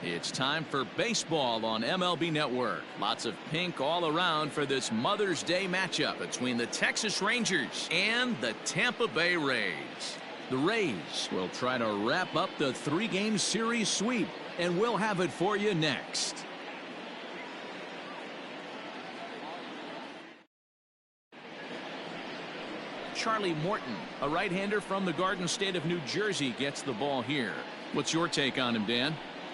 It's time for baseball on MLB Network. Lots of pink all around for this Mother's Day matchup between the Texas Rangers and the Tampa Bay Rays. The Rays will try to wrap up the 3-game series sweep, and we'll have it for you next. Charlie Morton, a right-hander from the Garden State of New Jersey, gets the ball here. What's your take on him, Dan?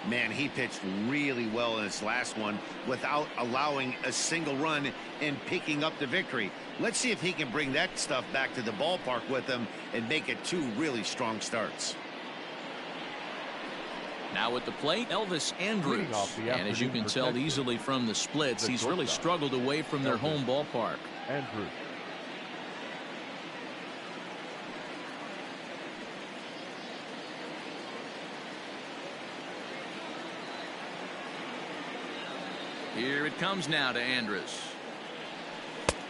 Man, he pitched really well in his last one without allowing a single run and picking up the victory. Let's see if he can bring that stuff back to the ballpark with him and make it 2 really strong starts. Now at the plate, Elvis Andrus. And as you can tell easily from the splits, he's really struggled away from their home ballpark. Andrus. Here it comes now to Andrus.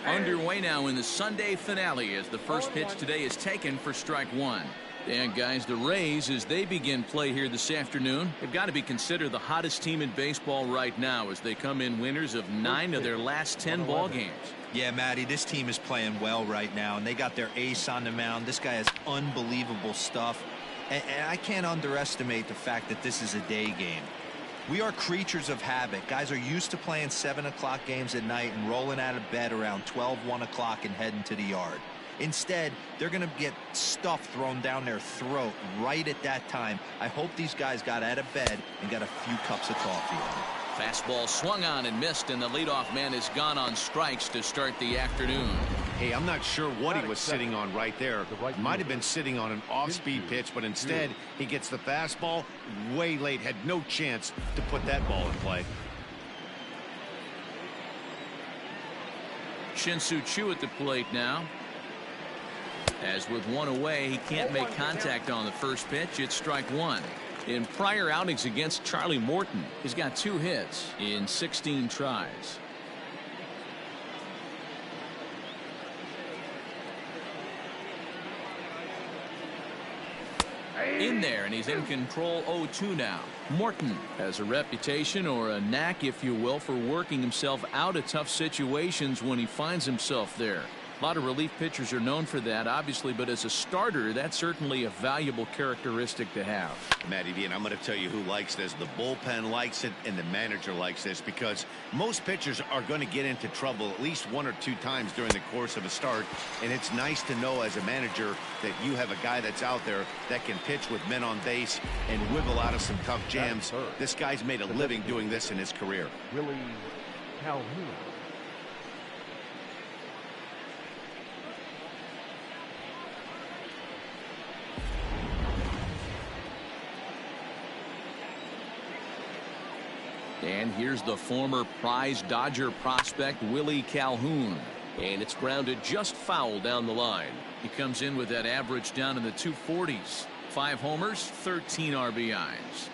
Underway now in the Sunday finale as the first pitch today is taken for strike 1. And guys, the Rays, as they begin play here this afternoon, they've got to be considered the hottest team in baseball right now as they come in winners of 9 of their last 10 ball games. Yeah, Matty, this team is playing well right now, and they got their ace on the mound. This guy has unbelievable stuff, and I can't underestimate the fact that this is a day game. We are creatures of habit. Guys are used to playing 7 o'clock games at night and rolling out of bed around 12, 1 o'clock and heading to the yard. Instead, they're going to get stuff thrown down their throat right at that time. I hope these guys got out of bed and got a few cups of coffee. Fastball swung on and missed, and the leadoff man is gone on strikes to start the afternoon. Hey, I'm not sure what he was sitting on right there. Might have been sitting on an off-speed pitch, but instead he gets the fastball way late. Had no chance to put that ball in play. Shin-Soo Choo at the plate now. As with 1 away, he can't make contact on the first pitch. It's strike 1. In prior outings against Charlie Morton, he's got 2 hits in 16 tries. In there, and he's in control 0-2 now. Morton has a reputation, or a knack if you will, for working himself out of tough situations when he finds himself there. A lot of relief pitchers are known for that, obviously, but as a starter, that's certainly a valuable characteristic to have. Matty V, and I'm going to tell you who likes this. The bullpen likes it, and the manager likes this, because most pitchers are going to get into trouble at least 1 or 2 times during the course of a start, and it's nice to know as a manager that you have a guy that's out there that can pitch with men on base and wiggle out of some tough jams. This guy's made a living doing this in his career. Willie Calhoun. And here's the former prize Dodger prospect Willie Calhoun. And it's grounded just foul down the line. He comes in with that average down in the 240s. 5 homers, 13 RBIs.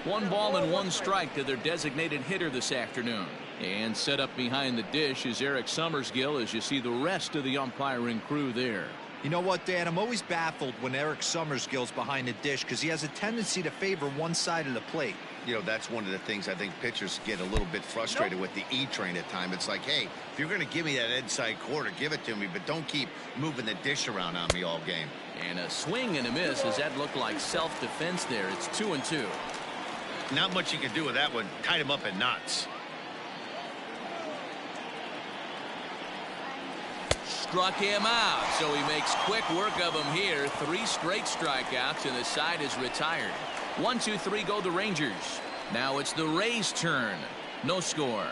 One ball and 1 strike to their designated hitter this afternoon. And set up behind the dish is Eric Summersgill as you see the rest of the umpiring crew there. You know what, Dan? I'm always baffled when Eric Summersgill's behind the dish because he has a tendency to favor one side of the plate. You know, that's one of the things I think pitchers get a little bit frustrated with the E-train at times. It's like, hey, if you're going to give me that inside quarter, give it to me, but don't keep moving the dish around on me all game. And a swing and a miss. Does that look like self-defense there? It's 2-2. Not much you can do with that one. Tied him up in knots. Struck him out, so he makes quick work of him here. 3 straight strikeouts, and the side is retired. 1-2-3 go the Rangers. Now it's the Rays' turn. No score.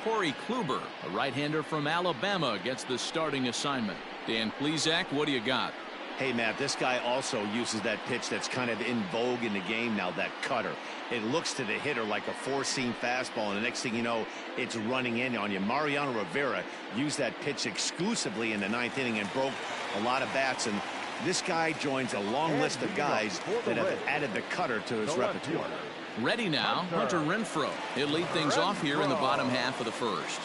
Corey Kluber, a right-hander from Alabama, gets the starting assignment. Dan Plesac, what do you got? Hey, Matt, this guy also uses that pitch that's kind of in vogue in the game now, that cutter. It looks to the hitter like a 4-seam fastball, and the next thing you know, it's running in on you. Mariano Rivera used that pitch exclusively in the 9th inning and broke a lot of bats, and This guy joins a long list of guys that have added the cutter to his repertoire. Ready now, Hunter Renfroe. He'll lead things off here in the bottom half of the first.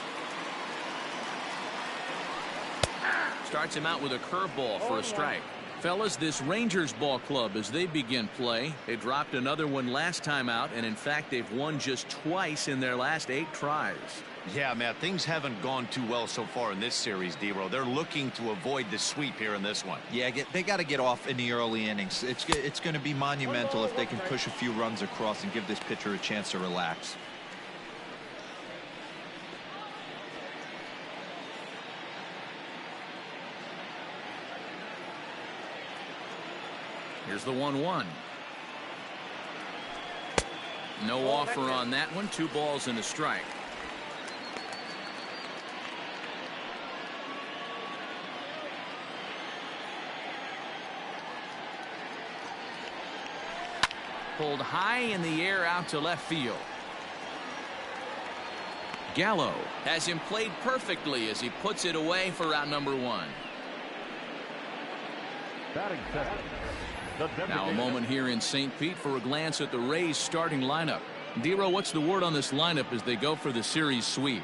Starts him out with a curveball for a strike. Fellas, this Rangers ball club, as they begin play, they dropped another one last time out, and in fact they've won just twice in their last 8 tries. Yeah, Matt, things haven't gone too well so far in this series, D-Row. They're looking to avoid the sweep here in this one. Yeah, they got to get off in the early innings. It's going to be monumental if they can push a few runs across and give this pitcher a chance to relax. Here's the 1-1. No offer on that one. 2 balls and a strike. Pulled high in the air out to left field. Gallo has him played perfectly as he puts it away for out number 1. Batting second. Now a moment here in St. Pete for a glance at the Rays starting lineup. D-Row, what's the word on this lineup as they go for the series sweep?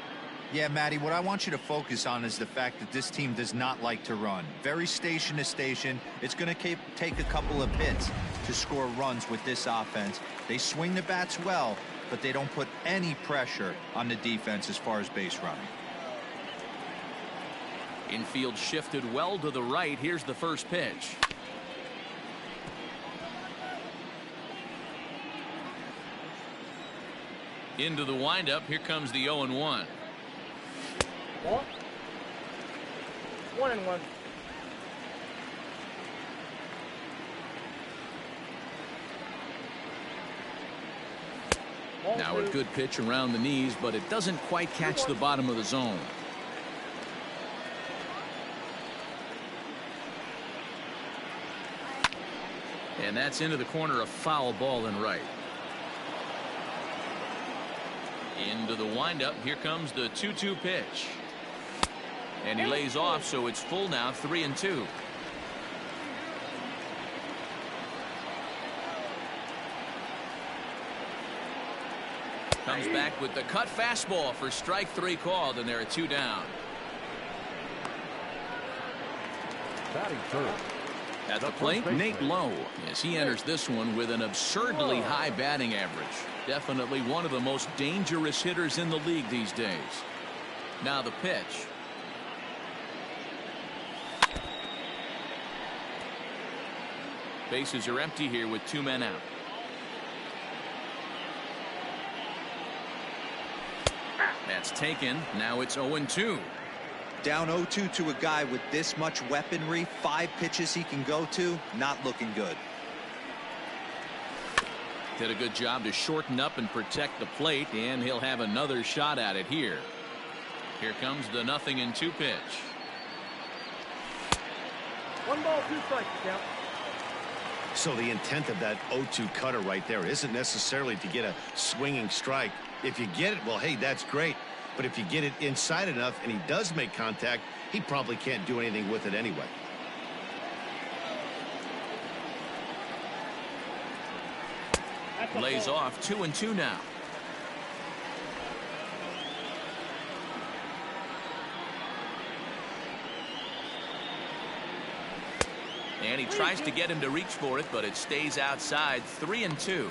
Yeah, Matty, what I want you to focus on is the fact that this team does not like to run. Very station to station. It's going to take a couple of hits to score runs with this offense. They swing the bats well, but they don't put any pressure on the defense as far as base running. Infield shifted well to the right. Here's the first pitch. Into the windup. Here comes the 0-1. 1-1. Now a good pitch around the knees, but it doesn't quite catch the bottom of the zone. And that's into the corner, a foul ball and right. Into the windup. Here comes the 2-2 pitch. And he lays off, so it's full now, 3-2. Comes back with the cut fastball for strike 3 called, and there are 2 down. Batting third. At the plate, Nate Lowe, as he enters this one with an absurdly high batting average. Definitely one of the most dangerous hitters in the league these days. Now the pitch. Bases are empty here with 2 men out. That's taken. Now it's 0-2. Down 0-2 to a guy with this much weaponry, 5 pitches he can go to, not looking good. Did a good job to shorten up and protect the plate, and he'll have another shot at it here. Here comes the 0-2 pitch. 1 ball, 2 strikes, count. So the intent of that 0-2 cutter right there isn't necessarily to get a swinging strike. If you get it, well, hey, that's great. But if you get it inside enough and he does make contact, he probably can't do anything with it anyway. Lays off 2-2 now. And he tries to get him to reach for it, but it stays outside. 3-2.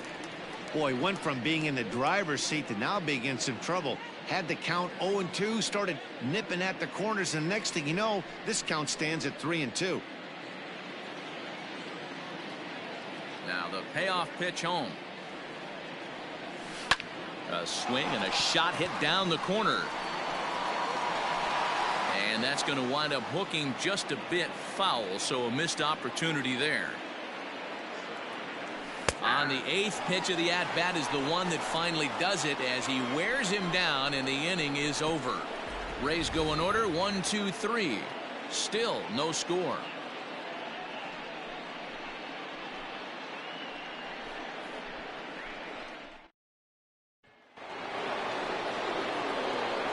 Boy, went from being in the driver's seat to now being in some trouble. Had the count 0-2, started nipping at the corners, and next thing you know, this count stands at 3-2. Now the payoff pitch home. A swing and a shot hit down the corner. And that's going to wind up hooking just a bit foul, so a missed opportunity there. On the 8th pitch of the at-bat is the one that finally does it as he wears him down, and the inning is over. Rays go in order, 1, 2, 3. Still no score.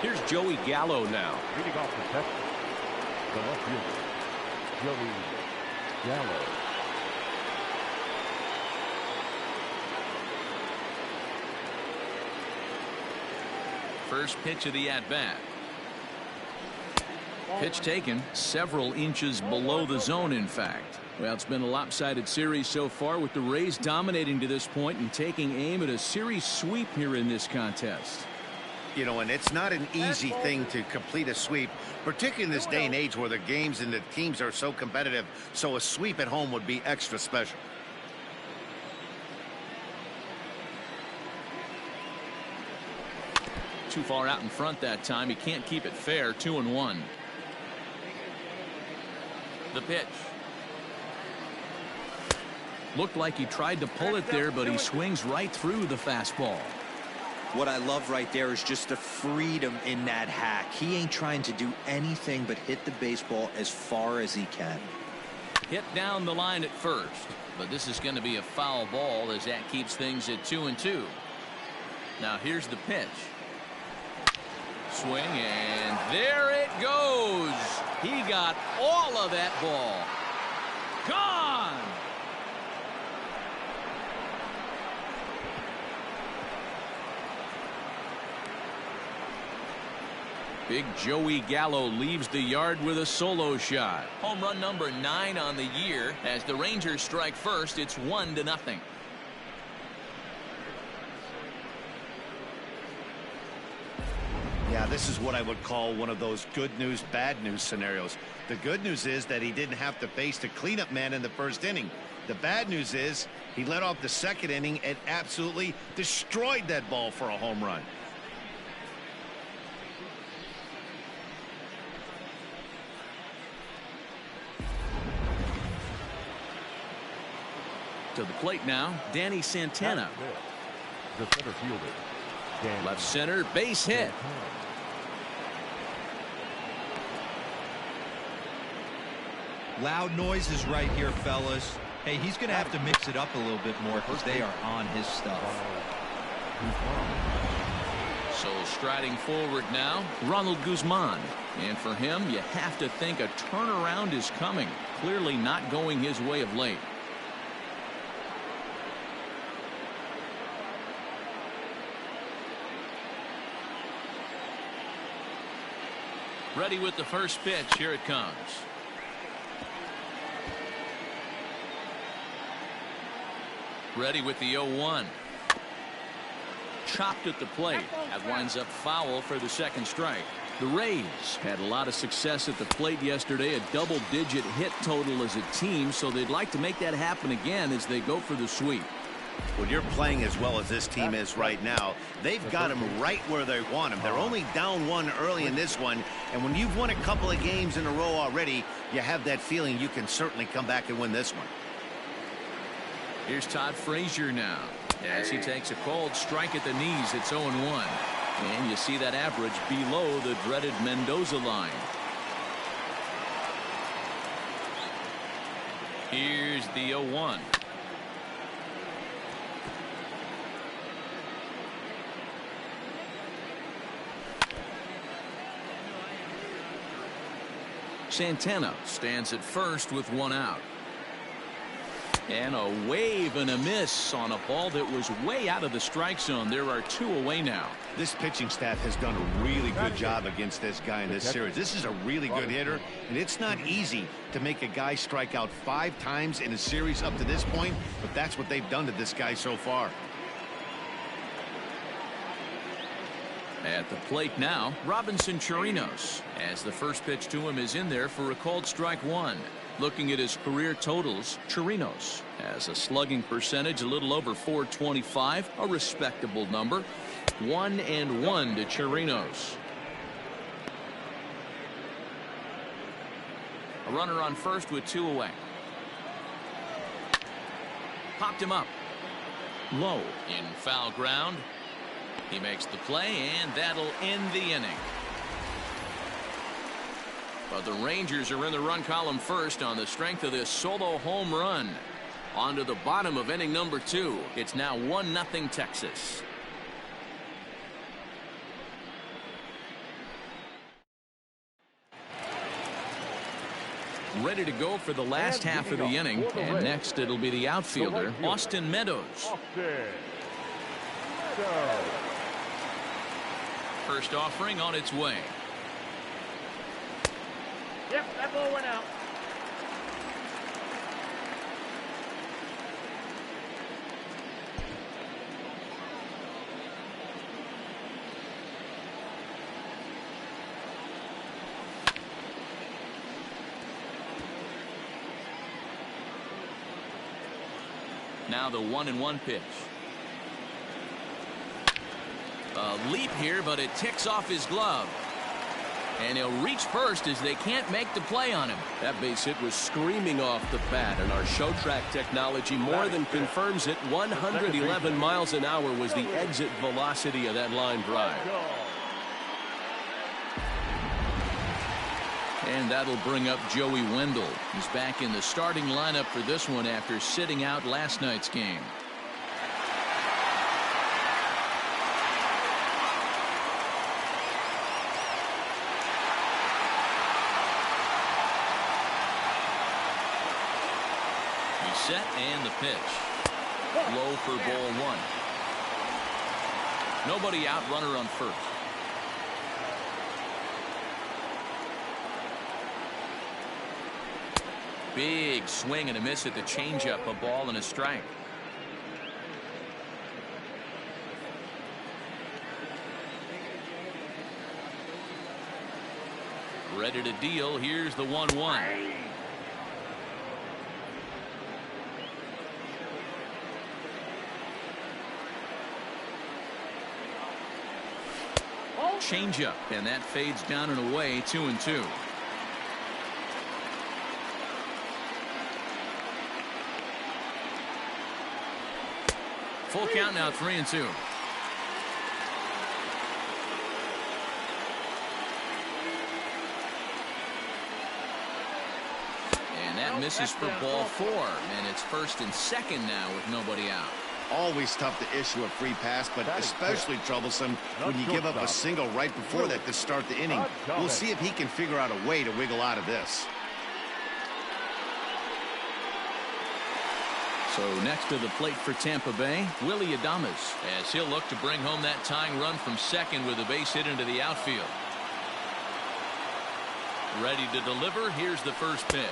Here's Joey Gallo now. Leading off the Texas, the left fielder, Joey Gallo. First pitch of the at-bat. Pitch taken several inches below the zone, in fact. Well, it's been a lopsided series so far, with the Rays dominating to this point and taking aim at a series sweep here in this contest. You know, and it's not an easy thing to complete a sweep, particularly in this day and age where the games and the teams are so competitive. So a sweep at home would be extra special. Too far out in front that time. He can't keep it fair. 2-1. The pitch. Looked like he tried to pull it there, but he swings right through the fastball. What I love right there is just the freedom in that hack. He ain't trying to do anything but hit the baseball as far as he can. Hit down the line at first, but this is going to be a foul ball as that keeps things at 2-2. Now here's the pitch. Swing, and there it goes. He got all of that ball. Gone. Big Joey Gallo leaves the yard with a solo shot. Home run number 9 on the year. As the Rangers strike first, it's 1-0. Yeah, this is what I would call one of those good news, bad news scenarios. The good news is that he didn't have to face the cleanup man in the first inning. The bad news is he led off the second inning and absolutely destroyed that ball for a home run. To the plate now, Danny Santana. The center fielder. Dan Left center, base hit. Loud noises right here, fellas. Hey, he's going to have to mix it up a little bit more because they are on his stuff. So striding forward now, Ronald Guzman. And for him, you have to think a turnaround is coming. Clearly not going his way of late. Ready with the first pitch. Here it comes. Ready with the 0-1. Chopped at the plate. That winds up foul for the second strike. The Rays had a lot of success at the plate yesterday, a double-digit hit total as a team, so they'd like to make that happen again as they go for the sweep. When you're playing as well as this team is right now, they've got them right where they want them. They're only down 1 early in this one, and when you've won a couple of games in a row already, you have that feeling you can certainly come back and win this one. Here's Todd Frazier now as he takes a cold strike at the knees. It's 0-1, and you see that average below the dreaded Mendoza line. Here's the 0-1. Santana stands at first with 1 out. And a wave and a miss on a ball that was way out of the strike zone. There are 2 away now. This pitching staff has done a really good job against this guy in this series. This is a really good hitter, and it's not easy to make a guy strike out 5 times in a series up to this point, but that's what they've done to this guy so far. At the plate now, Robinson Chirinos, as the first pitch to him is in there for a called strike 1. Looking at his career totals, Chirinos has a slugging percentage a little over .425, a respectable number. 1-1 to Chirinos. A runner on first with 2 away. Popped him up. Low in foul ground. He makes the play, and that'll end the inning. But the Rangers are in the run column first on the strength of this solo home run. On to the bottom of inning number 2. It's now 1-0 Texas. Ready to go for the last half of the inning. And next it'll be the outfielder, Austin Meadows. First offering on its way. Yep, that ball went out. Now the 1-1 pitch. A leap here, but it ticks off his glove. And he'll reach first as they can't make the play on him. That base hit was screaming off the bat, and our show track technology more than confirms it. 111 miles an hour was the exit velocity of that line drive. And that'll bring up Joey Wendell. He's back in the starting lineup for this one after sitting out last night's game. He's set and the pitch. Low for ball one. Nobody out, runner on first. Big swing and a miss at the changeup. A ball and a strike. Ready to deal. Here's the 1-1. Changeup, and that fades down and away. 2-2. Full count now, 3-2. And that misses for ball four. And it's first and second now with nobody out. Always tough to issue a free pass, but especially troublesome when you give up a single right before that to start the inning. We'll see if he can figure out a way to wiggle out of this. So next to the plate for Tampa Bay, Willie Adames, as he'll look to bring home that tying run from second with a base hit into the outfield. Ready to deliver. Here's the first pitch.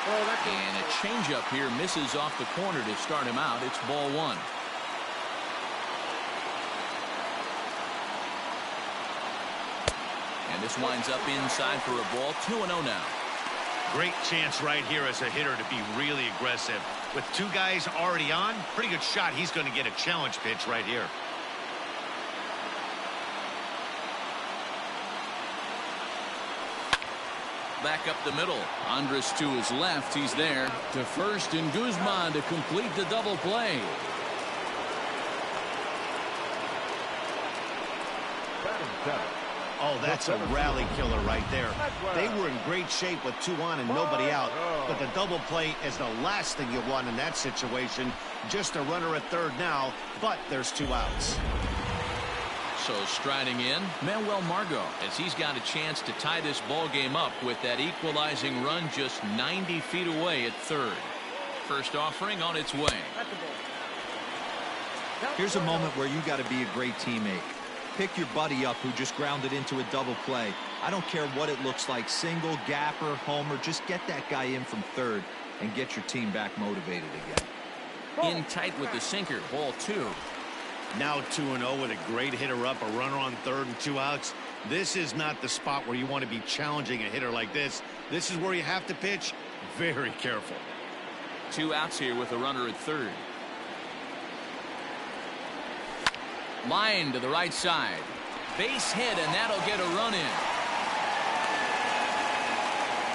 And a changeup here misses off the corner to start him out. It's ball one. And this winds up inside for a ball. 2-0 now. Great chance right here as a hitter to be really aggressive. With two guys already on, pretty good shot. He's going to get a challenge pitch right here. Back up the middle. Andres to his left. He's there to first, and Guzman to complete the double play. Oh, that's a rally killer right there. They were in great shape with two on and nobody out. But the double play is the last thing you want in that situation. Just a runner at third now, but there's two outs. So striding in, Manuel Margot, as he's got a chance to tie this ball game up with that equalizing run just 90 feet away at third. First offering on its way. Here's a moment where you got to be a great teammate. Pick your buddy up who just grounded into a double play. I don't care what it looks like, single, gapper, homer, just get that guy in from third and get your team back motivated again. In tight with the sinker, ball two. Now 2-0 with a great hitter up, a runner on third and two outs. This is not the spot where you want to be challenging a hitter like this. This is where you have to pitch very careful. Two outs here with a runner at third. Line to the right side. Base hit, and that'll get a run in.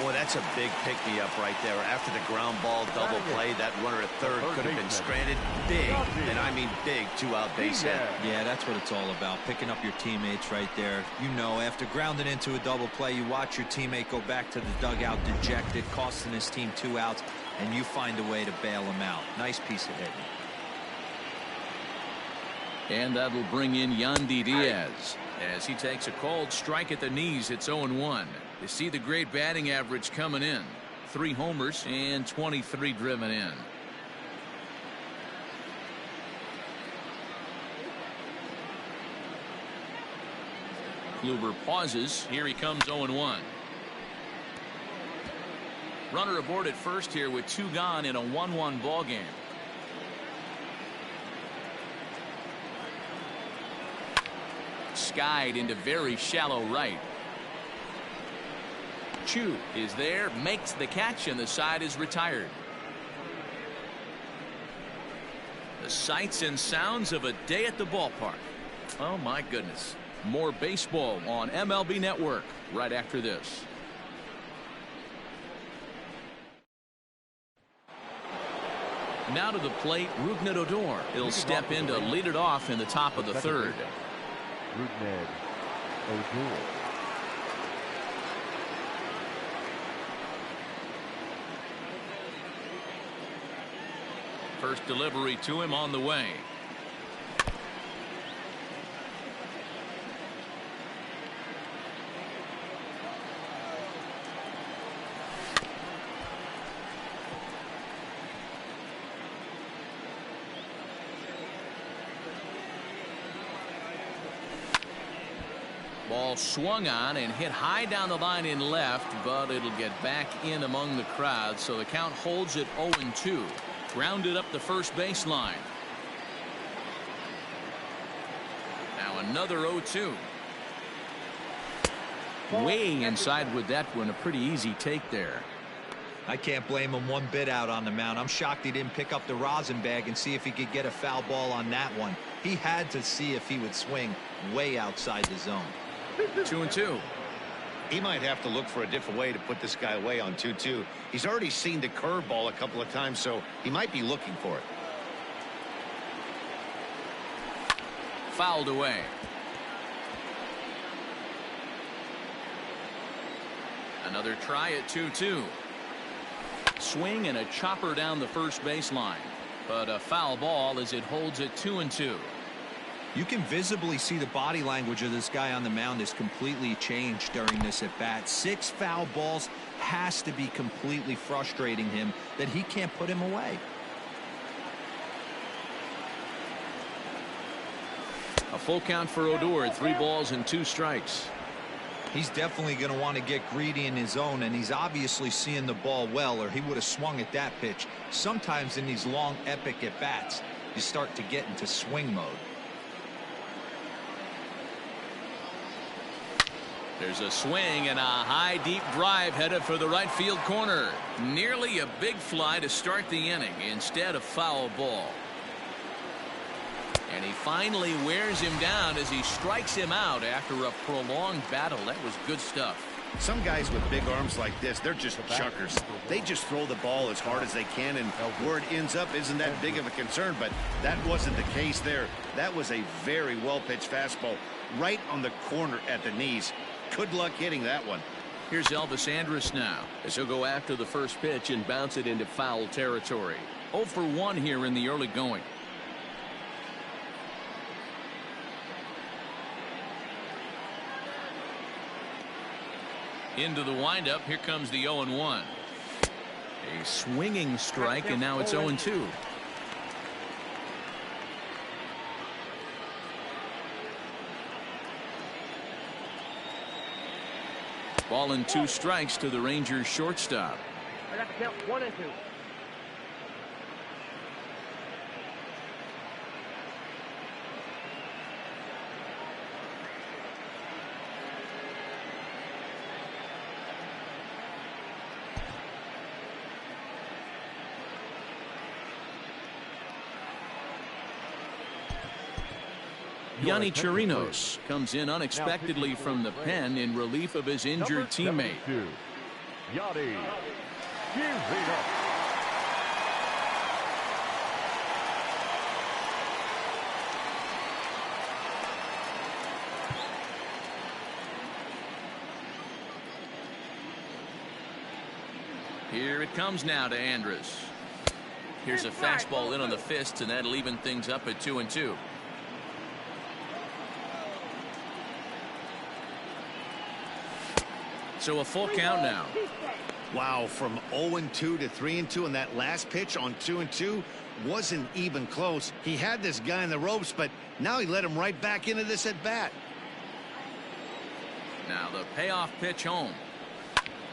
Boy, that's a big pick-me-up right there. After the ground ball double play, that runner at third could have been stranded. Big, and I mean big, two-out base hit. Yeah, that's what it's all about, picking up your teammates right there. You know, after grounding into a double play, you watch your teammate go back to the dugout dejected, costing his team two outs, and you find a way to bail him out. Nice piece of hitting. And that'll bring in Yandy Diaz as he takes a cold strike at the knees. It's 0-1. You see the great batting average coming in. 3 homers and 23 driven in. Kluber pauses. Here he comes 0-1. Runner aboard at first here with 2 gone in a 1-1 ball game. Skied into very shallow right. Chu is there, makes the catch, and the side is retired. The sights and sounds of a day at the ballpark. Oh my goodness. More baseball on MLB Network right after this. Now to the plate, Rougned Odor. He'll step in to lead it off in the top of the 3rd. Rougned Odor. First delivery to him on the way. Ball swung on and hit high down the line in left, but it'll get back in among the crowd, so the count holds at 0-2. Grounded up the first baseline. Now another 0-2. Way inside with that one. A pretty easy take there. I can't blame him one bit out on the mound. I'm shocked he didn't pick up the rosin bag and see if he could get a foul ball on that one. He had to see if he would swing way outside the zone. 2-2. He might have to look for a different way to put this guy away on 2-2. He's already seen the curveball a couple of times, so he might be looking for it. Fouled away. Another try at 2-2. Swing and a chopper down the first baseline, but a foul ball as it holds at 2-2. You can visibly see the body language of this guy on the mound is completely changed during this at bat. 6 foul balls has to be completely frustrating him that he can't put him away. A full count for Odor at 3 balls and 2 strikes. He's definitely going to want to get greedy in his zone, and he's obviously seeing the ball well, or he would have swung at that pitch. Sometimes in these long epic at bats you start to get into swing mode. There's a swing and a high deep drive headed for the right field corner. Nearly a big fly to start the inning, instead a foul ball. And he finally wears him down as he strikes him out after a prolonged battle. That was good stuff. Some guys with big arms like this, they're just chuckers. They just throw the ball as hard as they can, and where it ends up isn't that big of a concern, but that wasn't the case there. That was a very well-pitched fastball right on the corner at the knees. Good luck hitting that one. Here's Elvis Andrus now, as he'll go after the first pitch and bounce it into foul territory. 0 for 1 here in the early going. Into the windup. Here comes the 0-1. A swinging strike, and now it's 0-2. Ball and 2 strikes to the Rangers shortstop. I got the count 1 and 2. Yanni Chirinos comes in unexpectedly from the pen in relief of his injured teammate. Yanni Chirinos. Here it comes now to Andrus. Here's a fastball in on the fists, and that'll even things up at 2-2. So a full count now. Wow, from 0-2 to 3-2, and that last pitch on 2-2 wasn't even close. He had this guy in the ropes, but now he let him right back into this at bat. Now the payoff pitch home.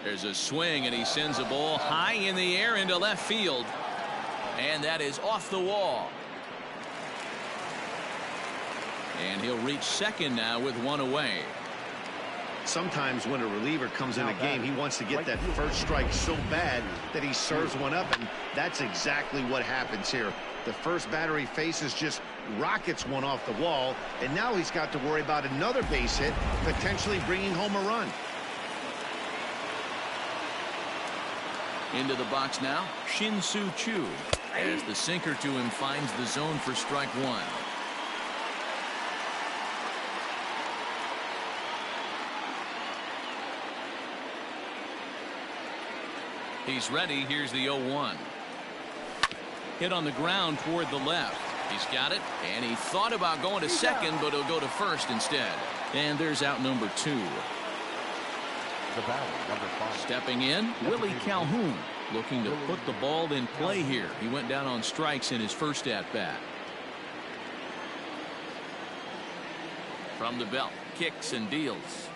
There's a swing, and he sends a ball high in the air into left field. And that is off the wall. And he'll reach second now with one away. Sometimes when a reliever comes in a game, he wants to get that first strike so bad that he serves one up, and that's exactly what happens here. The first batter he faces just rockets one off the wall, and now he's got to worry about another base hit, potentially bringing home a run. Into the box now, Shin-Soo Choo, as the sinker to him finds the zone for strike one. He's ready. Here's the 0-1. Hit on the ground toward the left. He's got it, and he thought about going to second, but he'll go to first instead. And there's out number 2. The batter, number 5. Stepping in, Willie Calhoun, looking to put the ball in play here. He went down on strikes in his first at-bat. From the belt, kicks and deals.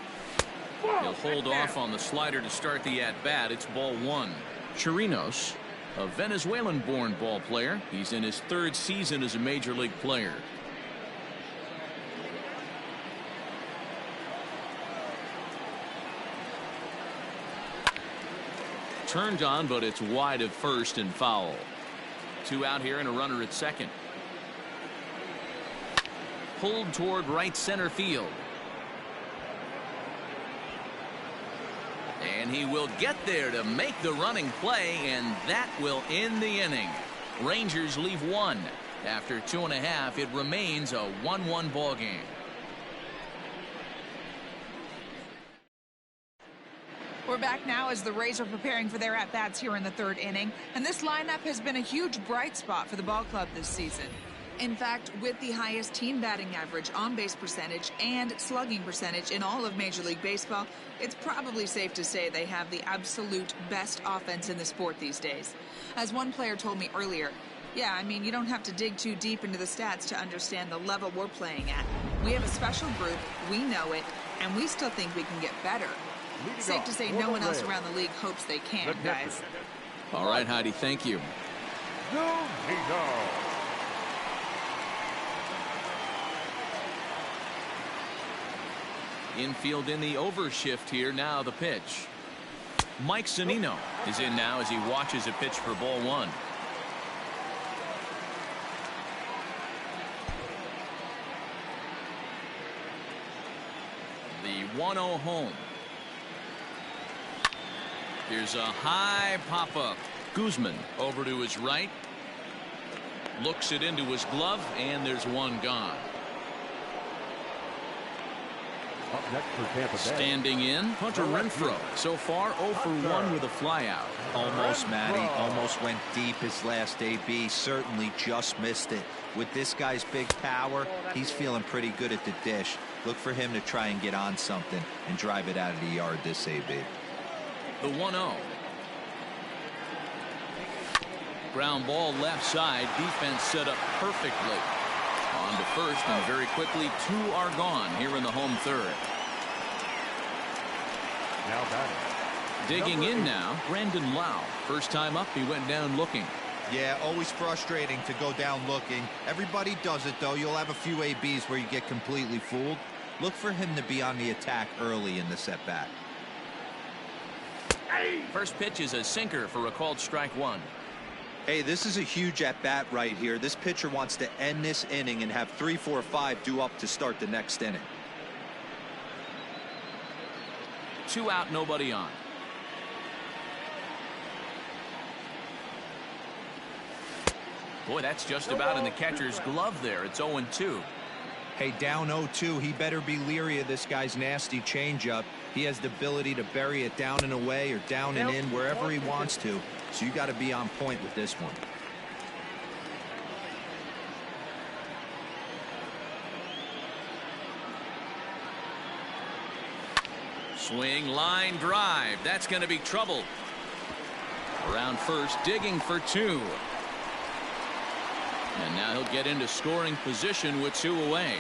He'll hold off on the slider to start the at-bat. It's ball 1. Chirinos, a Venezuelan-born ball player. He's in his 3rd season as a major league player. Turned on, but it's wide of first and foul. 2 out here and a runner at second. Pulled toward right center field. And he will get there to make the running play, and that will end the inning. Rangers leave 1. After 2.5, it remains a 1-1 ball game. We're back now as the Rays are preparing for their at-bats here in the 3rd inning, and this lineup has been a huge bright spot for the ball club this season. In fact, with the highest team batting average, on-base percentage, and slugging percentage in all of Major League Baseball, it's probably safe to say they have the absolute best offense in the sport these days. As one player told me earlier, yeah, I mean, you don't have to dig too deep into the stats to understand the level we're playing at. We have a special group, we know it, and we still think we can get better. Safe to say no one else around the league hopes they can, guys. All right, Heidi, thank you. Infield in the overshift here. Now the pitch. Mike Zunino is in now as he watches a pitch for ball 1. The 1-0 home. Here's a high pop-up. Guzman over to his right. Looks it into his glove, and there's one gone. Up next for Tampa Bay. Standing in, Hunter Renfroe. So far, 0 for 1 with a flyout. Almost, Matty. Almost went deep his last AB. Certainly just missed it. With this guy's big power, he's feeling pretty good at the dish. Look for him to try and get on something and drive it out of the yard this AB. The 1-0. Ground ball left side. Defense set up perfectly. On to first, and very quickly 2 are gone here in the home 3rd. Now batting. Digging in now, Brandon Lau. First time up, he went down looking. Yeah, always frustrating to go down looking. Everybody does it, though. You'll have a few ABs where you get completely fooled. Look for him to be on the attack early in the setback. First pitch is a sinker for a called strike 1. Hey, this is a huge at-bat right here. This pitcher wants to end this inning and have 3, 4, 5 due up to start the next inning. 2 out, nobody on. Boy, that's just about in the catcher's glove there. It's 0-2. Hey, down 0-2, he better be leery of this guy's nasty changeup. He has the ability to bury it down and away or down and in wherever he wants to. So you got to be on point with this one. Swing, line drive. That's going to be trouble. Around first, digging for two. And now he'll get into scoring position with two away.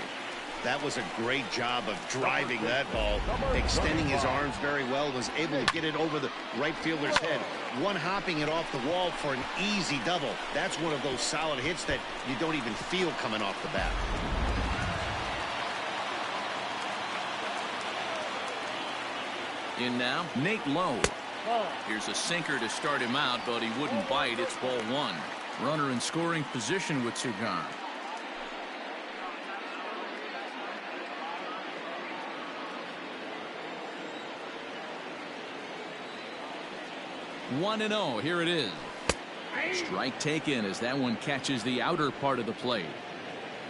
That was a great job of driving that ball, extending his arms very well, was able to get it over the right fielder's head, one-hopping it off the wall for an easy double. That's one of those solid hits that you don't even feel coming off the bat. In now, Nate Lowe. Here's a sinker to start him out, but he wouldn't bite. It's ball one. Runner in scoring position with two gone. 1-0. Here it is. Strike taken as that one catches the outer part of the plate.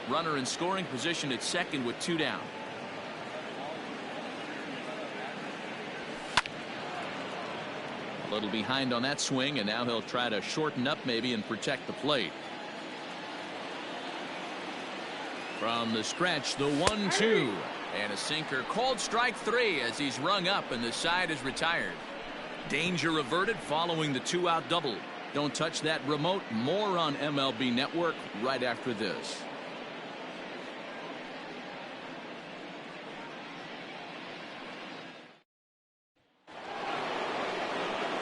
Runner in scoring position at second with two down. A little behind on that swing, and now he'll try to shorten up maybe and protect the plate. From the stretch, the 1-2. And a sinker called strike three as he's rung up and the side is retired. Danger averted following the two-out double. Don't touch that remote. More on MLB Network right after this.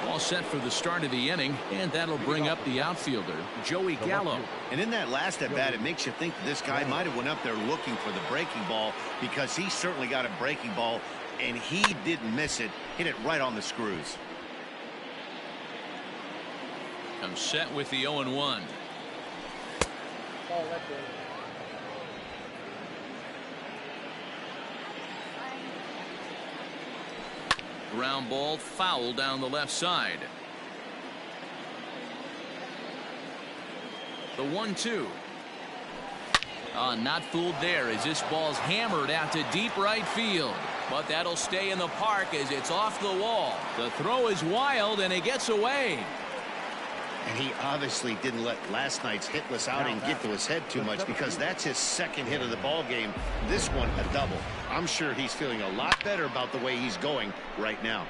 All set for the start of the inning, and that'll bring up the outfielder, Joey Gallo. And in that last at bat, it makes you think this guy might have went up there looking for the breaking ball, because he certainly got a breaking ball, and he didn't miss it. Hit it right on the screws. I'm set with the 0-1. Ground ball foul down the left side. The 1-2. Not fooled there as this ball's hammered out to deep right field. But that'll stay in the park as it's off the wall. The throw is wild and it gets away. And he obviously didn't let last night's hitless outing get to his head too much, because that's his second hit of the ball game. This one a double. I'm sure he's feeling a lot better about the way he's going right now.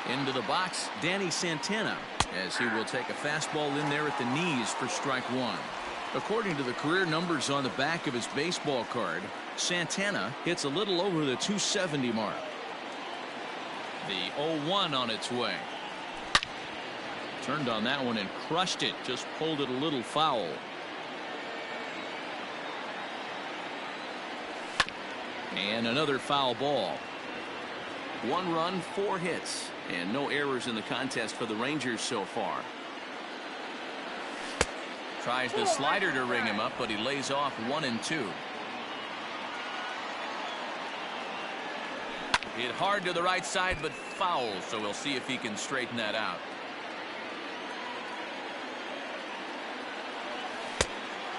Into the box, Danny Santana, as he will take a fastball in there at the knees for strike one. According to the career numbers on the back of his baseball card, Santana hits a little over the 270 mark. The 0-1 on its way. Turned on that one and crushed it, just pulled it a little foul. And another foul ball. 1 run, 4 hits, and no errors in the contest for the Rangers so far. Tries the slider to ring him up, but he lays off 1-2. Hit hard to the right side, but foul, so we'll see if he can straighten that out.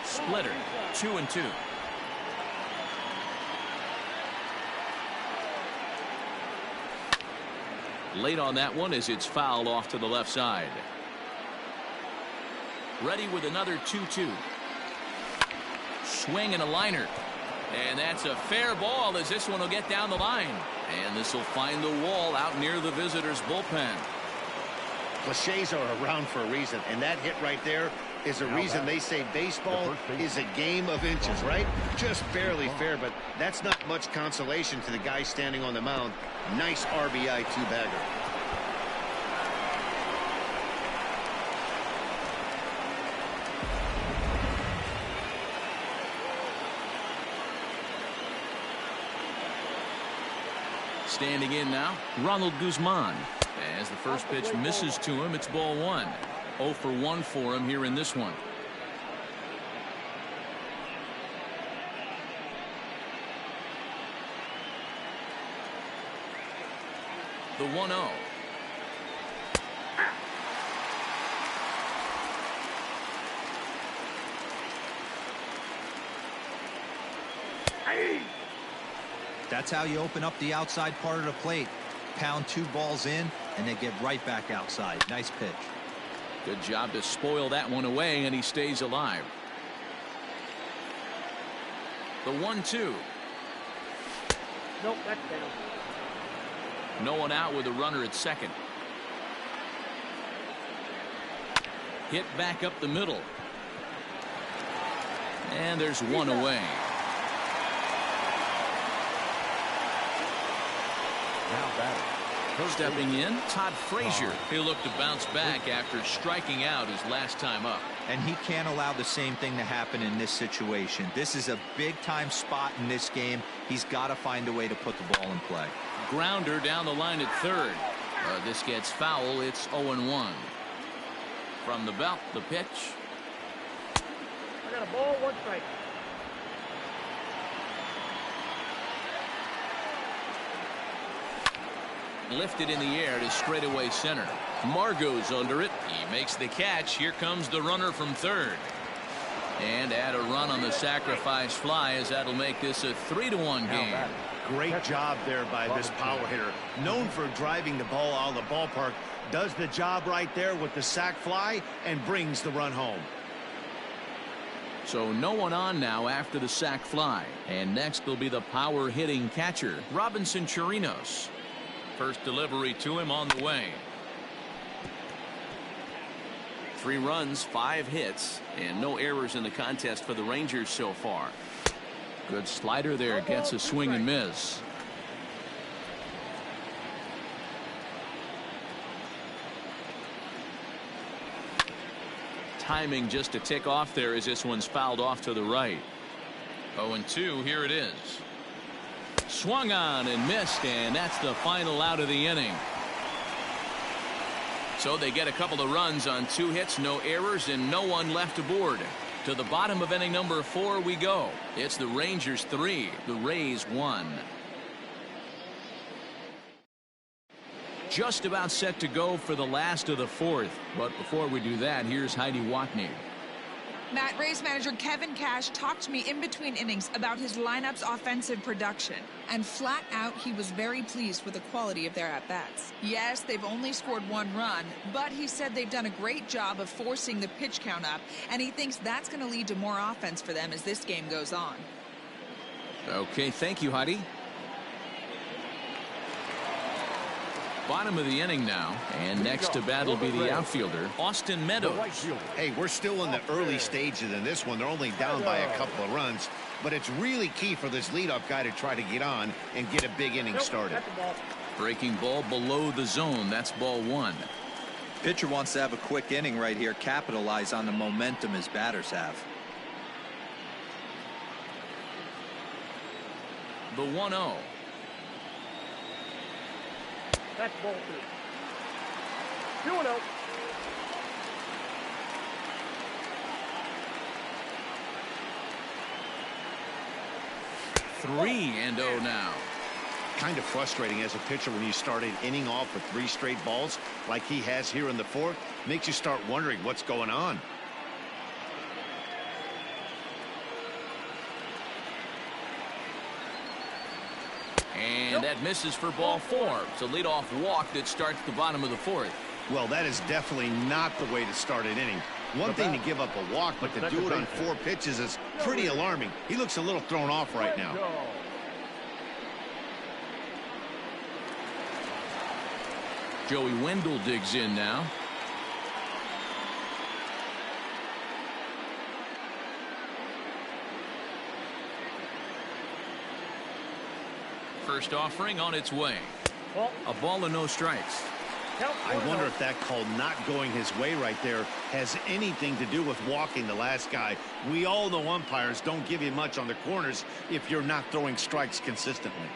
Splitter, 2-2. Late on that one as it's fouled off to the left side. Ready with another 2-2. Swing and a liner. And that's a fair ball as this one will get down the line. And this will find the wall out near the visitors' bullpen. Cliches are around for a reason, and that hit right there is a reason they say baseball is a game of inches, right? Just barely fair, but that's not much consolation to the guy standing on the mound. Nice RBI two-bagger. Standing in now, Ronald Guzman. As the first pitch misses to him, it's ball one. 0 for 1 for him here in this one. The 1-0. That's how you open up the outside part of the plate. Pound 2 balls in and then get right back outside. Nice pitch. Good job to spoil that one away, and he stays alive. The 1-2. Nope, that's down. No one out with a runner at second. Hit back up the middle. And there's one away. Now batting. Stepping in, Todd Frazier. He'll look to bounce back after striking out his last time up. And he can't allow the same thing to happen in this situation. This is a big-time spot in this game. He's got to find a way to put the ball in play. Grounder down the line at third. This gets foul. It's 0-1. From the belt, the pitch. I got a ball, 1 strike. Lifted in the air to straightaway center. Margot's under it. He makes the catch. Here comes the runner from third. And add a run on the sacrifice fly, as that'll make this a 3-1 game. Great job there by this power hitter. Known for driving the ball out of the ballpark. Does the job right there with the sac fly and brings the run home. So no one on now after the sac fly. And next will be the power hitting catcher, Robinson Chirinos. First delivery to him on the way. 3 runs, 5 hits, and no errors in the contest for the Rangers so far. Good slider there, gets a swing and miss. Timing just to tick off there as this one's fouled off to the right. 0-2, here it is. Swung on and missed, and that's the final out of the inning. So they get a couple of runs on 2 hits, no errors, and no one left aboard. To the bottom of inning number 4 we go. It's the Rangers 3, the Rays 1. Just about set to go for the last of the 4th. But before we do that, here's Heidi Watney. Matt, Rays manager Kevin Cash talked to me in between innings about his lineup's offensive production. And flat out, he was very pleased with the quality of their at-bats. Yes, they've only scored 1 run, but he said they've done a great job of forcing the pitch count up, and he thinks that's going to lead to more offense for them as this game goes on. Okay, thank you, Heidi. Bottom of the inning now, and next to bat will be the outfielder, Austin Meadows. Hey, we're still in the early stages in this one. They're only down by a couple of runs, but it's really key for this leadoff guy to try to get on and get a big inning started. Breaking ball below the zone. That's ball 1. Pitcher wants to have a quick inning right here, capitalize on the momentum his batters have. The 1-0. That's ball 2. 2-0. Three and 0 now. Kind of frustrating as a pitcher when you start an inning off with 3 straight balls like he has here in the 4th. Makes you start wondering what's going on. And that misses for ball 4. It's a leadoff walk that starts the bottom of the 4th. Well, that is definitely not the way to start an inning. One thing to give up a walk, but to do it on 4 pitches is pretty alarming. He looks a little thrown off right now. Joey Wendell digs in now. First offering on its way. A ball and no strikes. I wonder if that call not going his way right there has anything to do with walking the last guy. We all know umpires don't give you much on the corners if you're not throwing strikes consistently.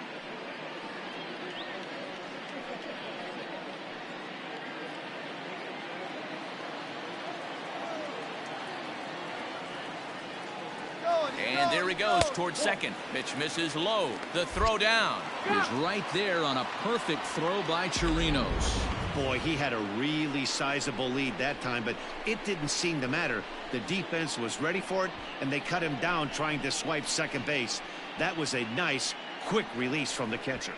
And there he goes towards second. Pitch misses low. The throw down is right there on a perfect throw by Chirinos. Boy, he had a really sizable lead that time, but it didn't seem to matter. The defense was ready for it, and they cut him down trying to swipe second base. That was a nice, quick release from the catcher.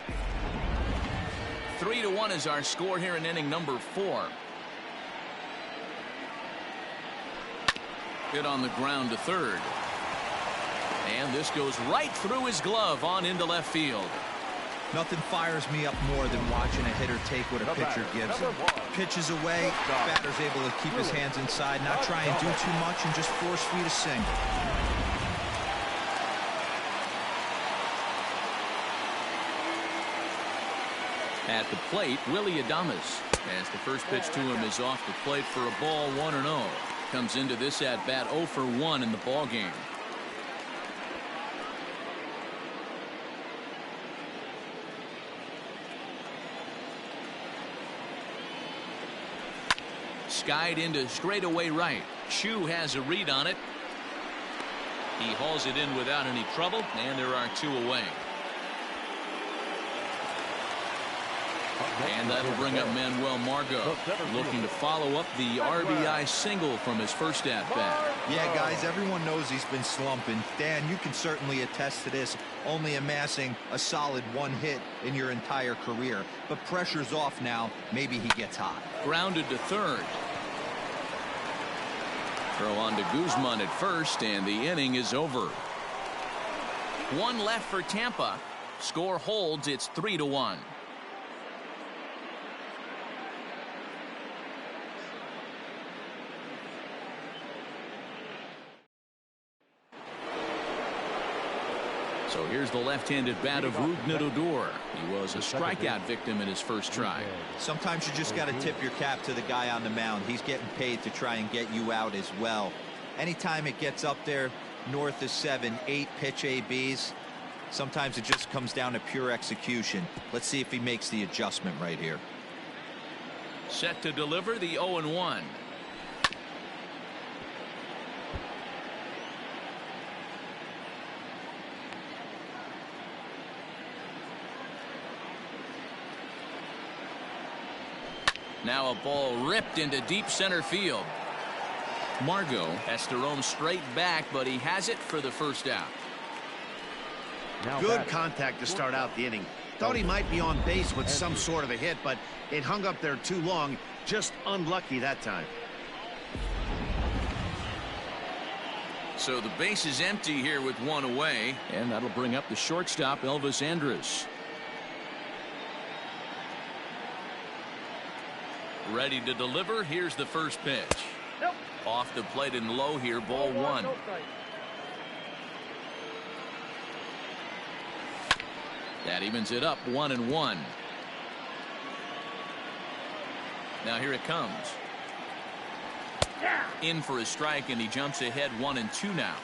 3-1 is our score here in inning number 4. Hit on the ground to third. And this goes right through his glove on into left field. Nothing fires me up more than watching a hitter take what a pitcher gives him. Pitches away, batter's able to keep his hands inside, not try and do too much, and just force feed a single. At the plate, Willie Adames, as the first pitch to him is off the plate for a ball, 1-0. Comes into this at bat 0 for 1 in the ball game. Skied into straightaway right. Chu has a read on it. He hauls it in without any trouble, and there are 2 away. And that'll bring up Manuel Margot, looking to follow up the RBI single from his first at-bat. Yeah, guys, everyone knows he's been slumping. Dan, you can certainly attest to this, only amassing a solid 1 hit in your entire career. But pressure's off now. Maybe he gets hot. Grounded to third. Throw on to Guzman at first, and the inning is over. 1 left for Tampa. Score holds. It's 3-1. So here's the left-handed bat of Rougned Odor. He was a strikeout victim in his first try. Sometimes you just got to tip your cap to the guy on the mound. He's getting paid to try and get you out as well. Anytime it gets up there north of 7, 8 pitch ABs, sometimes it just comes down to pure execution. Let's see if he makes the adjustment right here. Set to deliver the 0-1. Now a ball ripped into deep center field. Margot has to roam straight back, but he has it for the first out. Good contact to start out the inning. Thought he might be on base with some sort of a hit, but it hung up there too long. Just unlucky that time. So the base is empty here with 1 away, and that'll bring up the shortstop, Elvis Andrus. Ready to deliver. Here's the first pitch. Nope. Off the plate and low here, ball 1. No strike. That evens it up, 1-1. Now here it comes. Yeah. In for a strike, and he jumps ahead 1-2 now.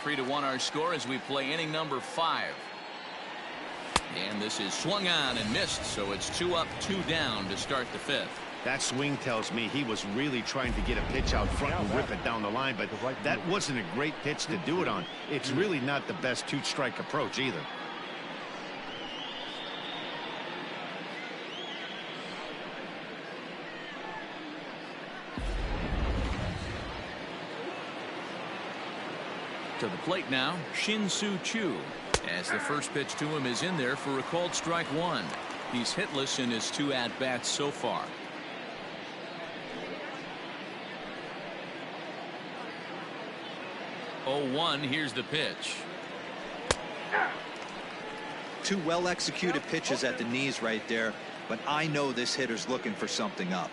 3-1 our score as we play inning number 5. And this is swung on and missed, so it's 2 up, 2 down to start the 5th. That swing tells me he was really trying to get a pitch out front and rip it down the line, but that wasn't a great pitch to do it on. It's really not the best 2-strike approach either. To the plate now, Shin-Soo Choo, as the first pitch to him is in there for a called strike 1. He's hitless in his 2 at-bats so far. 0-1, here's the pitch. 2 well-executed pitches at the knees right there, but I know this hitter's looking for something up.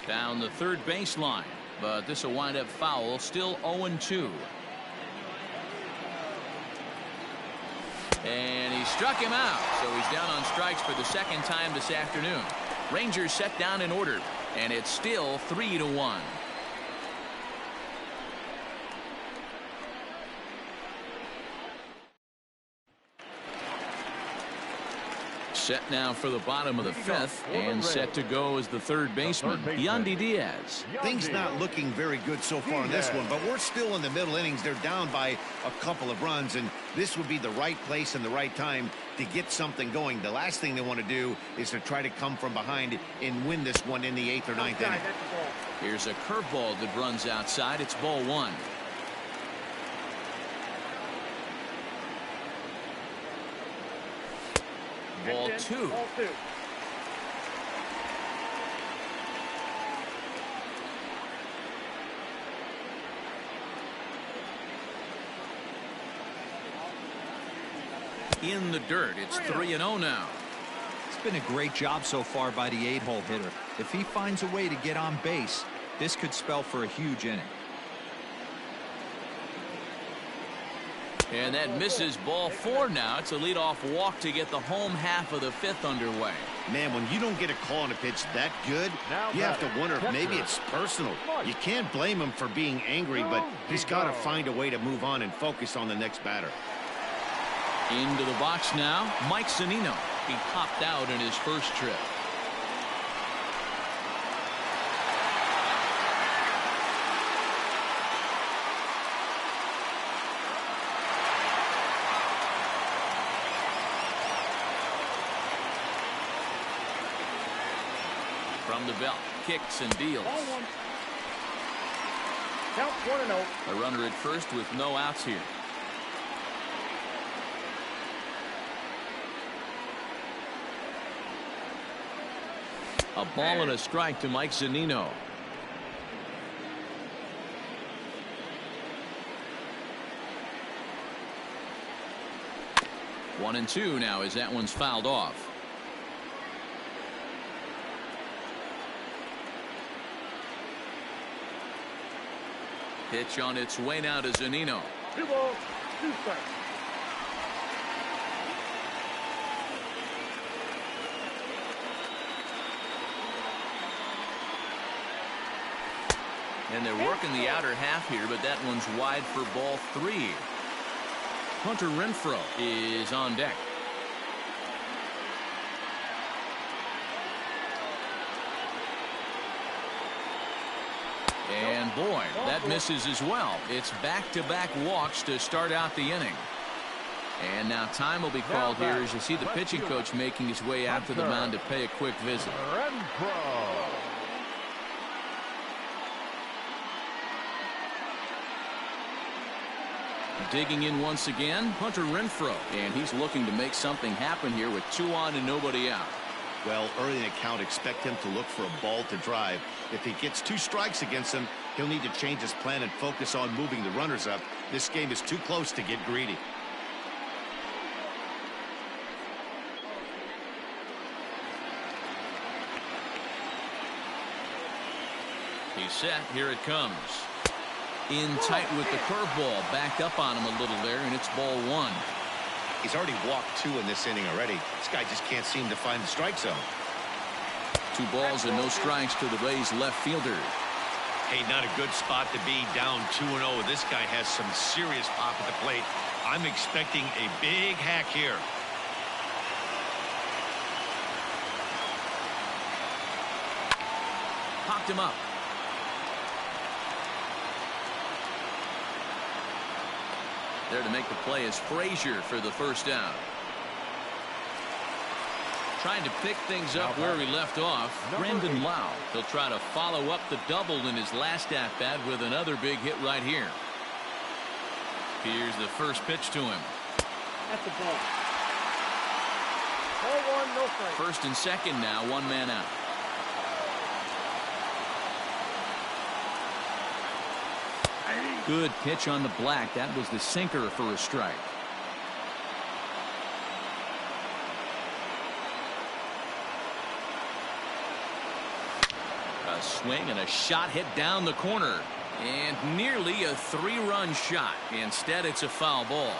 Down the third baseline, but this will wind up foul, still 0-2. And he struck him out, so he's down on strikes for the second time this afternoon. Rangers set down in order, and it's still 3-1. Set now for the bottom of the 5th, and set to go as the third baseman, Yandy Diaz. Things not looking very good so far in this one, but we're still in the middle innings. They're down by a couple of runs, and this would be the right place and the right time to get something going. The last thing they want to do is to try to come from behind and win this one in the 8th or 9th inning. Here's a curveball that runs outside. It's ball 1. Ball two. Ball two. In the dirt, it's 3-0 now. It's been a great job so far by the 8-hole hitter. If he finds a way to get on base, this could spell for a huge inning. And that misses. Ball four now. It's a leadoff walk to get the home half of the fifth underway. Man, when you don't get a call on a pitch that good, you have to wonder if maybe it's personal. You can't blame him for being angry, but he's got to find a way to move on and focus on the next batter. Into the box now, Mike Zunino. He popped out in his first trip. From the belt, kicks and deals. Ball one. Count 1-0. A runner at first with no outs here. A ball and a strike to Mike Zunino. One and two now as that one's fouled off. Pitch on its way now to Zunino. 2 balls, 2 strikes. And they're working the outer half here, but that one's wide for ball 3. Hunter Renfroe is on deck. And boy, that misses as well. It's back-to-back walks to start out the inning. And now time will be called here as you see the pitching coach making his way out to the mound to pay a quick visit. Renfroe. Digging in once again, Hunter Renfroe, and he's looking to make something happen here with 2 on and nobody out. Well, early in the count, expect him to look for a ball to drive. If he gets 2 strikes against him, he'll need to change his plan and focus on moving the runners up. This game is too close to get greedy. He's set. Here it comes. In tight with the curveball. Backed up on him a little there, and it's ball 1. He's already walked 2 in this inning already. This guy just can't seem to find the strike zone. 2 balls and no strikes to the Rays left fielder. Hey, not a good spot to be, down 2-0. This guy has some serious pop at the plate. I'm expecting a big hack here. Popped him up. There to make the play is Frazier for the first down. Trying to pick things up where he left off. Brendan Lau. He'll try to follow up the double in his last at-bat with another big hit right here. Here's the first pitch to him. That's the ball. Ball 1, no strike. First and second now, 1 man out. Good pitch on the black. That was the sinker for a strike. A swing and a shot hit down the corner. And nearly a 3-run shot. Instead, it's a foul ball.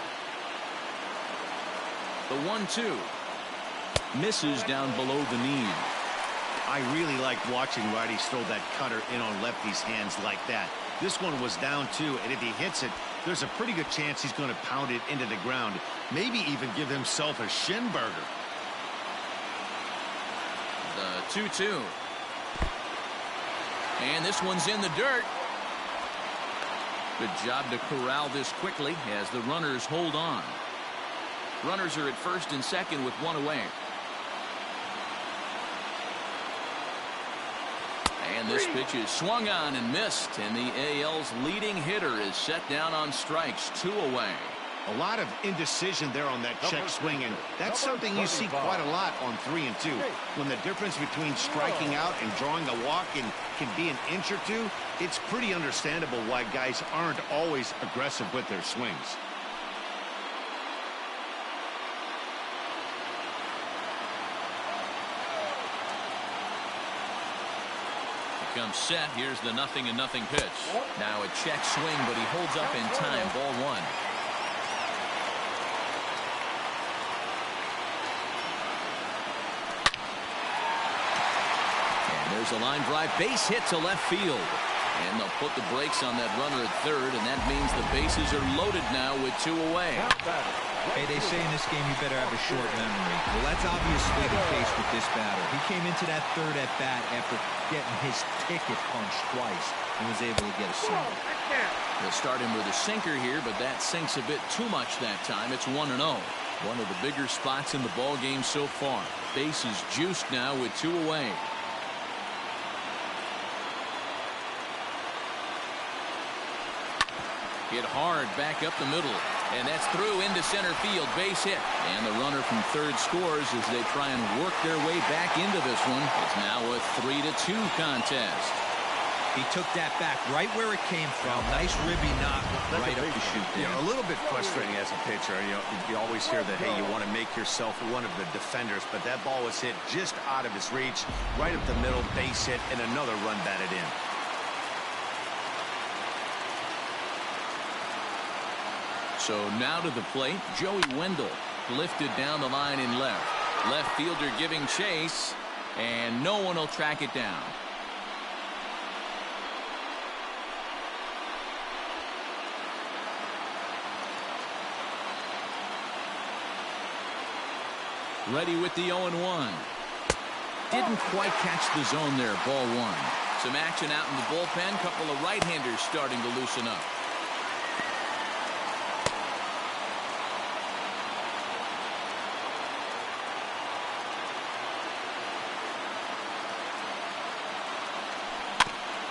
The 1-2. Misses down below the knee. I really like watching righties throw that cutter in on lefties' hands like that. This one was down 2, and if he hits it, there's a pretty good chance he's going to pound it into the ground. Maybe even give himself a shin burger. The 2-2. And this one's in the dirt. Good job to corral this quickly as the runners hold on. Runners are at first and second with 1 away. And this pitch is swung on and missed, and the AL's leading hitter is set down on strikes, 2 away. A lot of indecision there on that check swing, and that's something you see quite a lot on 3 and 2. When the difference between striking out and drawing a walk can be an inch or two, it's pretty understandable why guys aren't always aggressive with their swings. Comes set. Here's the 0-0 pitch. Now a check swing, but he holds up in time. Ball 1. And there's a line drive base hit to left field. And they'll put the brakes on that runner at third, and that means the bases are loaded now with 2 away. Hey, they say in this game you better have a short memory. Well, that's obviously the case with this batter. He came into that third at bat after getting his ticket punched twice and was able to get a single. They'll start him with a sinker here, but that sinks a bit too much that time. It's 1-0. One of the bigger spots in the ball game so far. Bases juiced now with 2 away. Hit hard back up the middle, and that's through into center field. Base hit, and the runner from third scores as they try and work their way back into this one. It's now a 3-2 contest. He took that back right where it came from. Nice ribby knock right up the chute there. A little bit frustrating as a pitcher. You always hear that, hey, you want to make yourself one of the defenders, but that ball was hit just out of his reach, right up the middle, base hit, and another run batted in. So now to the plate, Joey Wendell lifted down the line in left. Left fielder giving chase, and no one will track it down. Ready with the 0-1. Didn't quite catch the zone there. Ball 1. Some action out in the bullpen. Couple of right-handers starting to loosen up.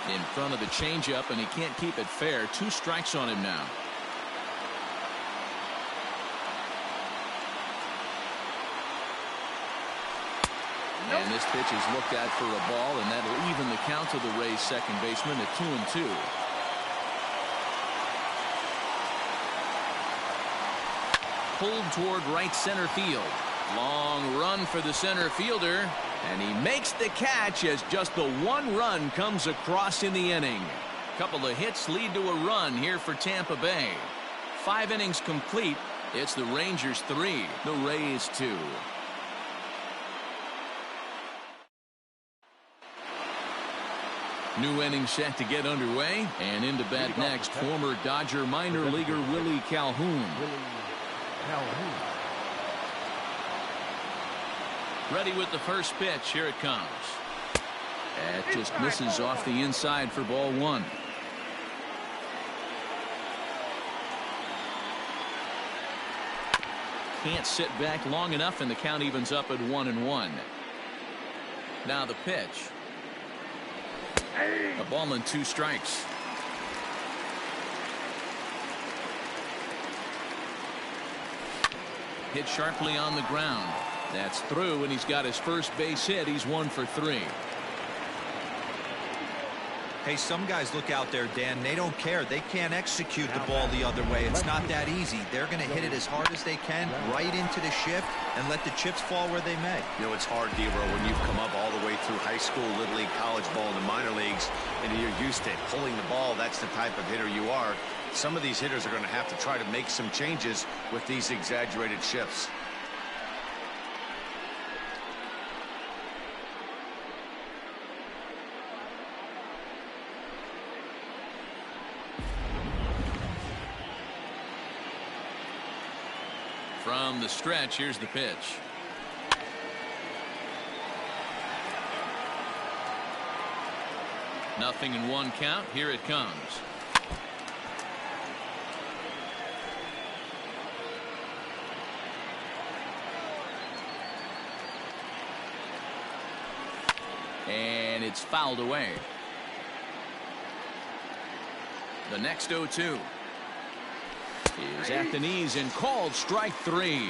In front of the changeup, and he can't keep it fair. 2 strikes on him now. And this pitch is looked at for a ball, and that'll even the count to the Rays second baseman at 2-2. Pulled toward right center field. Long run for the center fielder, and he makes the catch as just the 1 run comes across in the inning. Couple of hits lead to a run here for Tampa Bay. 5 innings complete. It's the Rangers 3, the Rays 2. New inning set to get underway, and into bat next, former Dodger minor leaguer Willie Calhoun. Ready with the first pitch. Here it comes. It just misses off the inside for ball 1. Can't sit back long enough, and the count evens up at 1-1. Now the pitch. A ball and 2 strikes. Hit sharply on the ground. That's through, and he's got his first base hit. He's 1 for 3. Hey, some guys look out there, Dan. They don't care. They can't execute the ball the other way. It's not that easy. They're going to hit it as hard as they can right into the shift and let the chips fall where they may. You know, it's hard, D-Row, when you've come up all the way through high school, little league, college ball, and the minor leagues, and you're used to pulling the ball. That's the type of hitter you are. Some of these hitters are going to have to try to make some changes with these exaggerated shifts. From the stretch, here's the pitch. Nothing in 1 count. Here it comes. And it's fouled away. The next 0-2. is at the knees and called strike 3.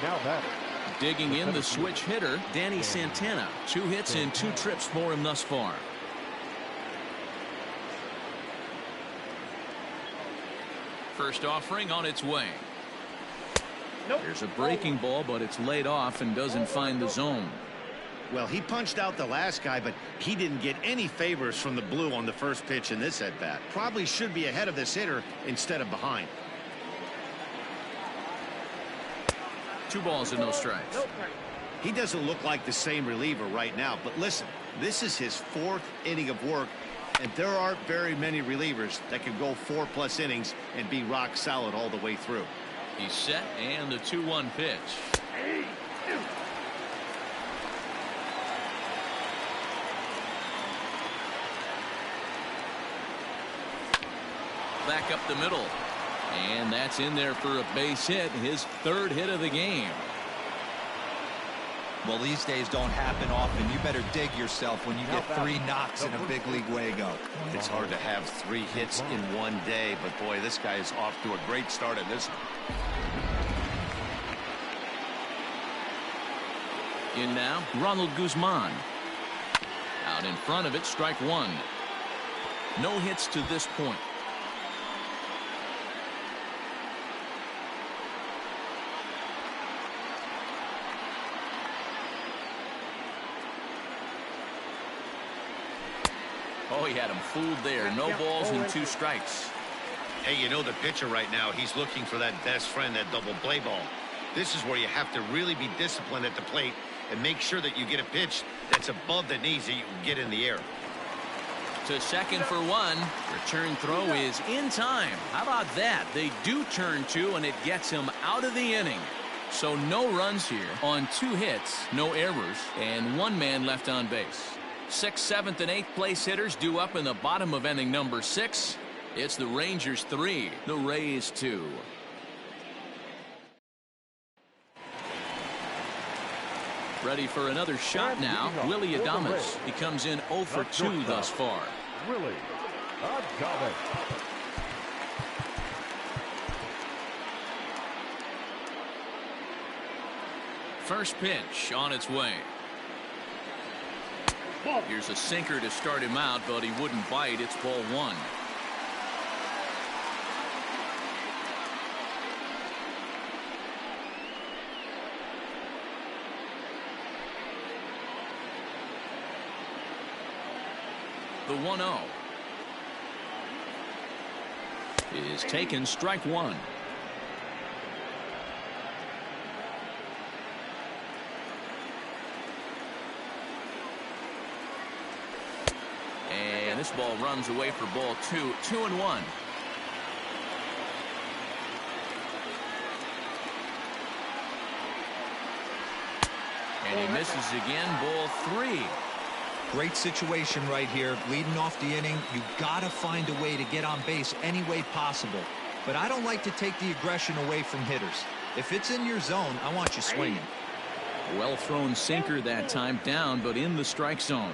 Now batting. Digging in the switch hitter, Danny Santana. 2 hits and 2 trips for him thus far. First offering on its way. Nope. There's a breaking ball, but it's laid off and doesn't find the zone. Well, he punched out the last guy, but he didn't get any favors from the blue on the first pitch in this at-bat. Probably should be ahead of this hitter instead of behind. 2 balls and no strikes. No strike. He doesn't look like the same reliever right now, but listen, this is his 4th inning of work, and there aren't very many relievers that can go 4+ innings and be rock solid all the way through. He's set, and the 2-1 pitch. Back up the middle. And that's in there for a base hit, his 3rd hit of the game. Well, these days don't happen often. You better dig yourself when you get 3 knocks in a big league Wago. It's hard to have 3 hits in one day, but boy, this guy is off to a great start in this one. In now, Ronald Guzman. Out in front of it, strike 1. No hits to this point. Oh, he had him fooled there. No balls and 2 strikes. Hey, you know the pitcher right now, he's looking for that best friend, that double play ball. This is where you have to really be disciplined at the plate and make sure that you get a pitch that's above the knees that you can get in the air. To second for 1. Return throw is in time. How about that? They do turn 2, and it gets him out of the inning. So no runs here on 2 hits, no errors, and 1 man left on base. 6th, 7th, and 8th place hitters due up in the bottom of inning number 6. It's the Rangers 3, the Rays 2. Ready for another shot now. Willie Adames. He comes in 0 for 2 thus far. Willie Adames. First pitch on its way. Here's a sinker to start him out, but he wouldn't bite. It's ball 1. The 1-0 is taken, strike 1. And this ball runs away for ball 2. 2-1. And he misses again. Ball 3. Great situation right here. Leading off the inning, you gotta find a way to get on base any way possible. But I don't like to take the aggression away from hitters. If it's in your zone, I want you swinging. Well thrown sinker that time, down but in the strike zone.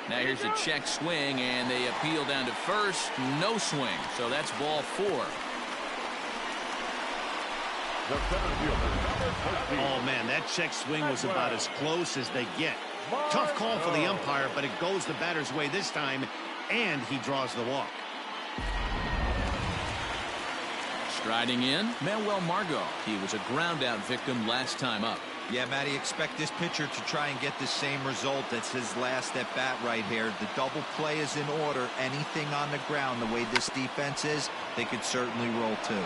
Now here's a check swing, and they appeal down to first. No swing, so that's ball 4. Oh, man, that check swing was about as close as they get. Tough call for the umpire, but it goes the batter's way this time, and he draws the walk. Striding in, Manuel Margot. He was a ground-out victim last time up. Yeah, Matty, expect this pitcher to try and get the same result. That's his last at bat right here. The double play is in order. Anything on the ground, the way this defense is, they could certainly roll too.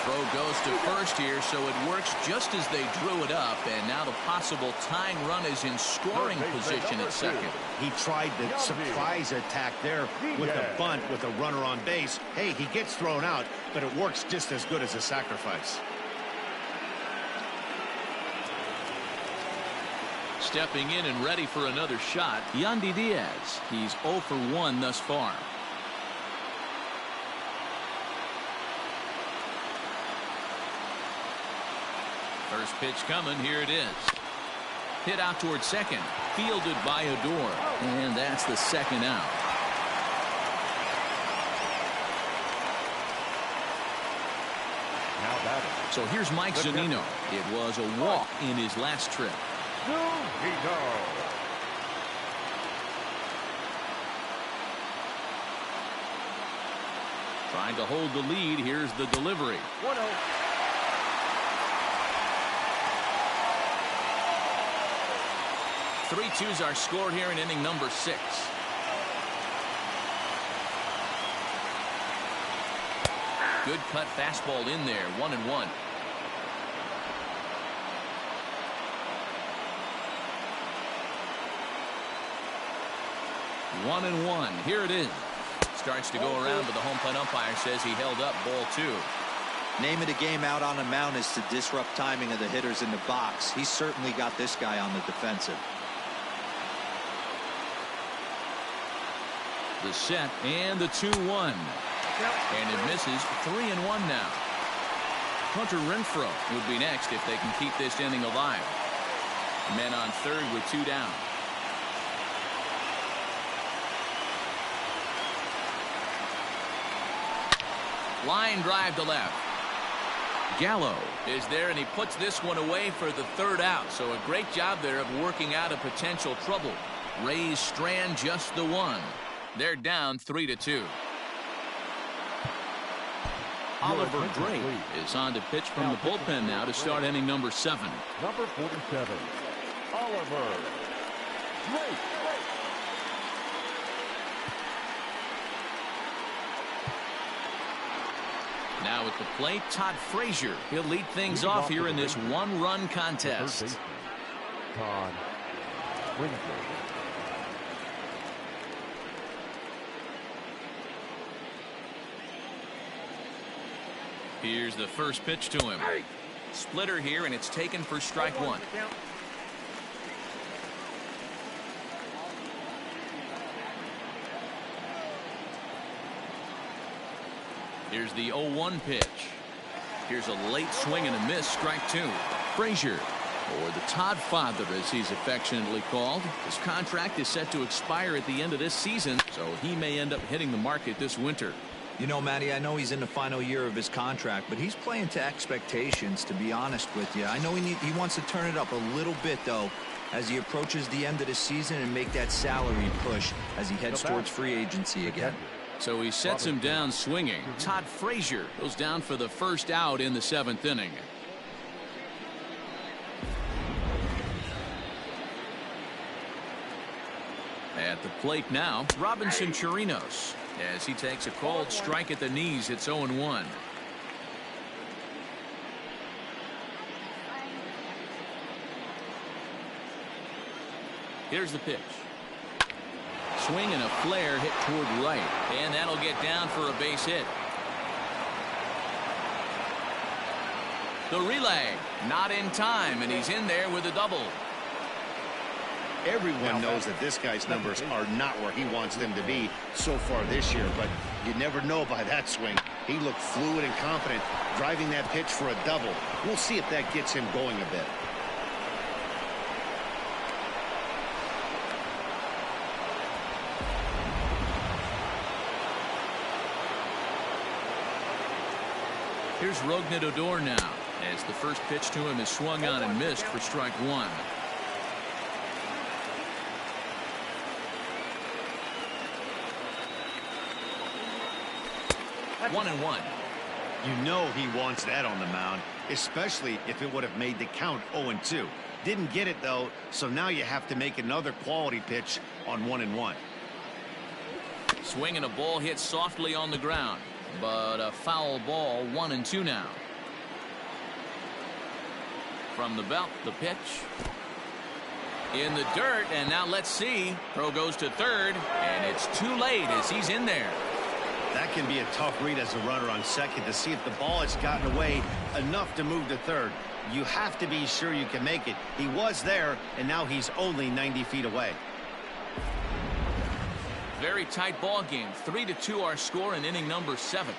Throw goes to first here, so it works just as they drew it up, and now the possible tying run is in scoring position at second. He tried the surprise attack there with the bunt with a runner on base. Hey, he gets thrown out, but it works just as good as a sacrifice. Stepping in and ready for another shot, Yandy Diaz. He's 0 for 1 thus far. First pitch coming. Here it is. Hit out towards second. Fielded by Odor. And that's the second out. Now batting. So here's Mike Zunino. It was a walk in his last trip. Zunino. Trying to hold the lead. Here's the delivery. 1-0. Three twos are scored here in inning number 6. Good cut fastball in there. 1-1. One and one. Here it is. Starts to go around, but the home plate umpire says he held up. Ball 2. Name of the game out on the mound is to disrupt timing of the hitters in the box. He's certainly got this guy on the defensive. The set and the 2-1. And it misses. 3-1 now. Hunter Renfroe would be next if they can keep this inning alive. Men on third with 2 down. Line drive to left. Gallo is there, and he puts this one away for the 3rd out. So a great job there of working out a potential trouble. Rays strand just the 1. They're down 3-2. Oliver Drake is on to pitch from the bullpen now to start inning number 7. Number 47, Oliver Drake. Now at the plate, Todd Frazier. He'll lead things off here in this 1-run contest. Todd Frazier. Here's the first pitch to him. Splitter here, and it's taken for strike 1. Here's the 0-1 pitch. Here's a late swing and a miss. Strike 2. Frazier, or the Todd Father as he's affectionately called. His contract is set to expire at the end of this season, so he may end up hitting the market this winter. You know, Matty, I know he's in the final year of his contract, but he's playing to expectations, to be honest with you. I know he wants to turn it up a little bit, though, as he approaches the end of the season and make that salary push as he heads towards free agency again. So he sets him down swinging. Todd Frazier goes down for the first out in the 7th inning. At the plate now, Robinson Chirinos, as he takes a called strike at the knees. It's 0-1. Here's the pitch. Swing and a flare hit toward right, and that'll get down for a base hit. The relay not in time, and he's in there with a double. Everyone knows that this guy's numbers are not where he wants them to be so far this year, but you never know by that swing. He looked fluid and confident, driving that pitch for a double. We'll see if that gets him going a bit. Here's Rougned Odor now, as the first pitch to him is swung on and missed for strike 1. One and one. You know he wants that on the mound, especially if it would have made the count 0-2. Didn't get it, though, so now you have to make another quality pitch on 1-1. Swing and a ball hit softly on the ground, but a foul ball. 1-2 now. From the belt, the pitch. In the dirt, and now let's see. Throw goes to third, and it's too late as he's in there. That can be a tough read as a runner on second to see if the ball has gotten away enough to move to third. You have to be sure you can make it. He was there, and now he's only 90 feet away. Very tight ball game. 3-2 our score in inning number 7.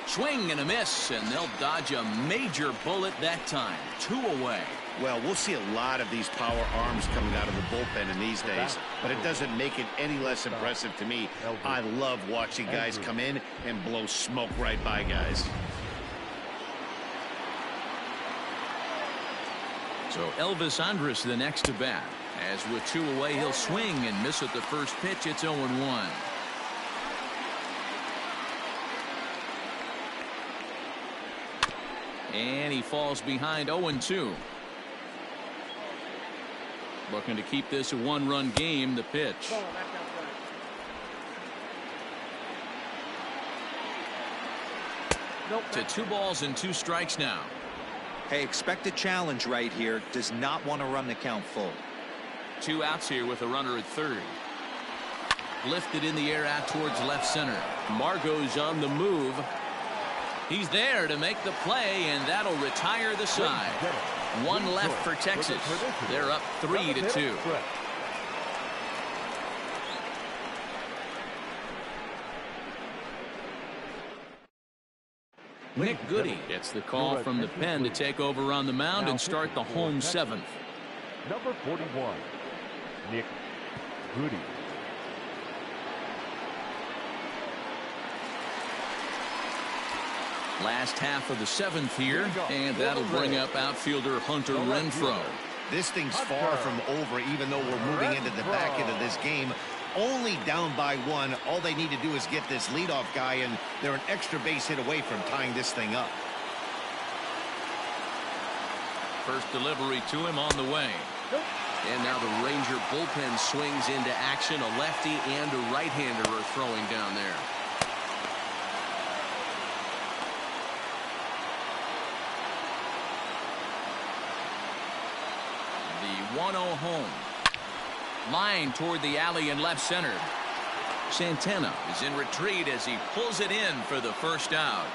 Swing and a miss, and they'll dodge a major bullet that time. 2 away. Well, we'll see a lot of these power arms coming out of the bullpen in these days, but it doesn't make it any less impressive to me. I love watching guys come in and blow smoke right by guys. So Elvis Andrus the next to bat. As with 2 away, he'll swing and miss at the first pitch. It's 0-1. And he falls behind 0-2. Looking to keep this a 1-run game. The pitch. To 2 balls and 2 strikes now. Hey, expect a challenge right here. Does not want to run the count full. 2 outs here with a runner at third. Lifted in the air out towards left center. Margot's on the move. He's there to make the play, and that'll retire the side. 1 left for Texas. They're up 3-2. Nick Goody gets the call from the pen to take over on the mound and start the home 7th. Number 41, Nick Goody. Last half of the 7th here, and that'll bring up outfielder Hunter Renfroe. This thing's far from over, even though we're moving into the back end of this game. Only down by 1. All they need to do is get this leadoff guy, and they're an extra base hit away from tying this thing up. First delivery to him on the way. And now the Ranger bullpen swings into action. A lefty and a right-hander are throwing down there. The 1-0 home. Line toward the alley in left center. Santana is in retreat as he pulls it in for the first out.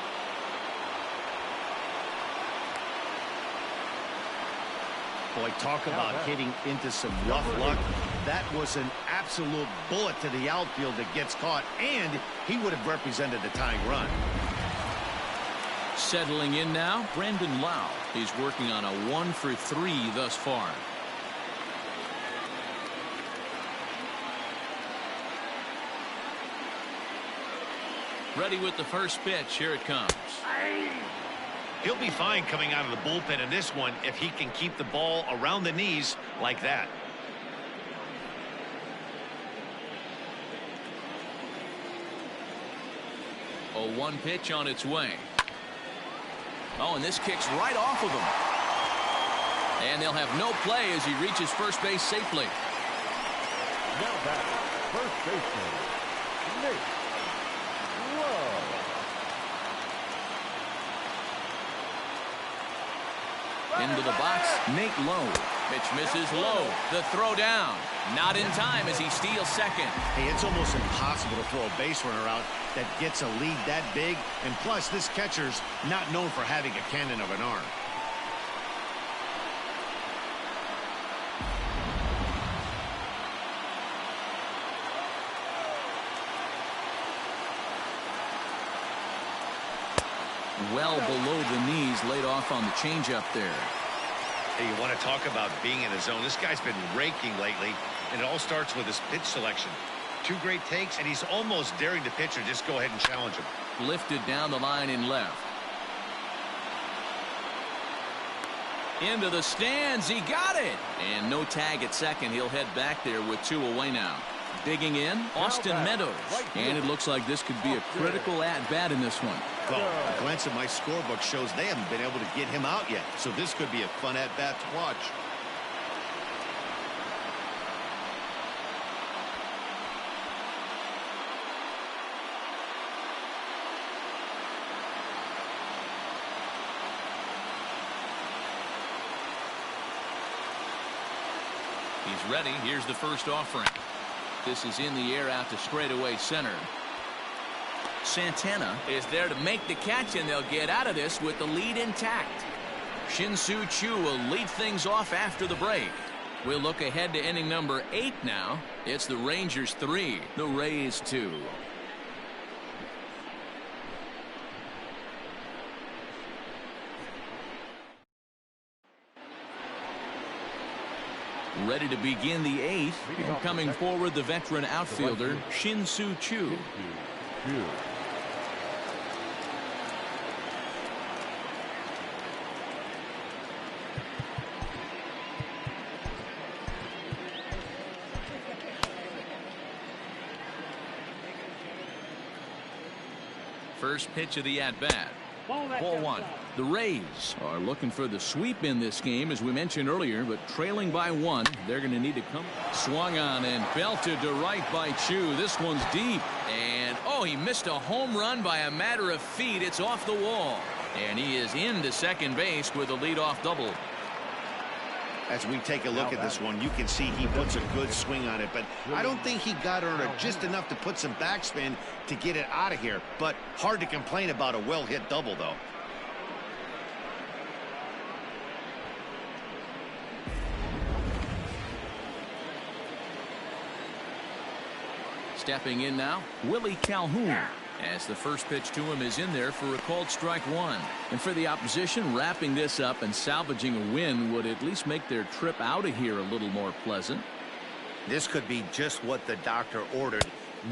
Boy, talk about hitting into some rough luck. That was an absolute bullet to the outfield that gets caught, and he would have represented the tying run. Settling in now, Brandon Lau. He's working on a 1-for-3 thus far. Ready with the first pitch. Here it comes. He'll be fine coming out of the bullpen in this one if he can keep the ball around the knees like that. A 1 pitch on its way. Oh, and this kicks right off of him. And they'll have no play as he reaches first base safely. Now back, first baseman, Nate Lowe. Into the box, Nate Lowe. Pitch misses low. The throw down. Not in time as he steals second. Hey, it's almost impossible to throw a base runner out that gets a lead that big. And plus, this catcher's not known for having a cannon of an arm. Well below the knees, laid off on the changeup there. Hey, you want to talk about being in the zone? This guy's been raking lately, and it all starts with his pitch selection. 2 great takes, and he's almost daring the pitcher just go ahead and challenge him. Lifted down the line in left. Into the stands. He got it. And no tag at second. He'll head back there with 2 away now. Digging in, Austin Meadows. And it looks like this could be a critical at-bat in this one. Well, a glance at my scorebook shows they haven't been able to get him out yet. So this could be a fun at-bat to watch. He's ready. Here's the first offering. This is in the air out to straightaway center. Santana is there to make the catch, and they'll get out of this with the lead intact. Shin-Soo Choo will lead things off after the break. We'll look ahead to inning number 8 now. It's the Rangers 3, the Rays 2. Ready to begin the 8th. And coming forward, the veteran outfielder, Shin-Soo Choo. First pitch of the at-bat. Ball 1. The Rays are looking for the sweep in this game, as we mentioned earlier, but trailing by 1. They're going to need to come. Swung on and belted to right by Choo. This one's deep. And, oh, he missed a home run by a matter of feet. It's off the wall. And he is into second base with a leadoff double. As we take a look at this one, you can see he puts a good swing on it, but I don't think he got under just enough to put some backspin to get it out of here. But hard to complain about a well-hit double, though. Stepping in now, Willie Calhoun, as the first pitch to him is in there for a called strike 1. And for the opposition, wrapping this up and salvaging a win would at least make their trip out of here a little more pleasant. This could be just what the doctor ordered.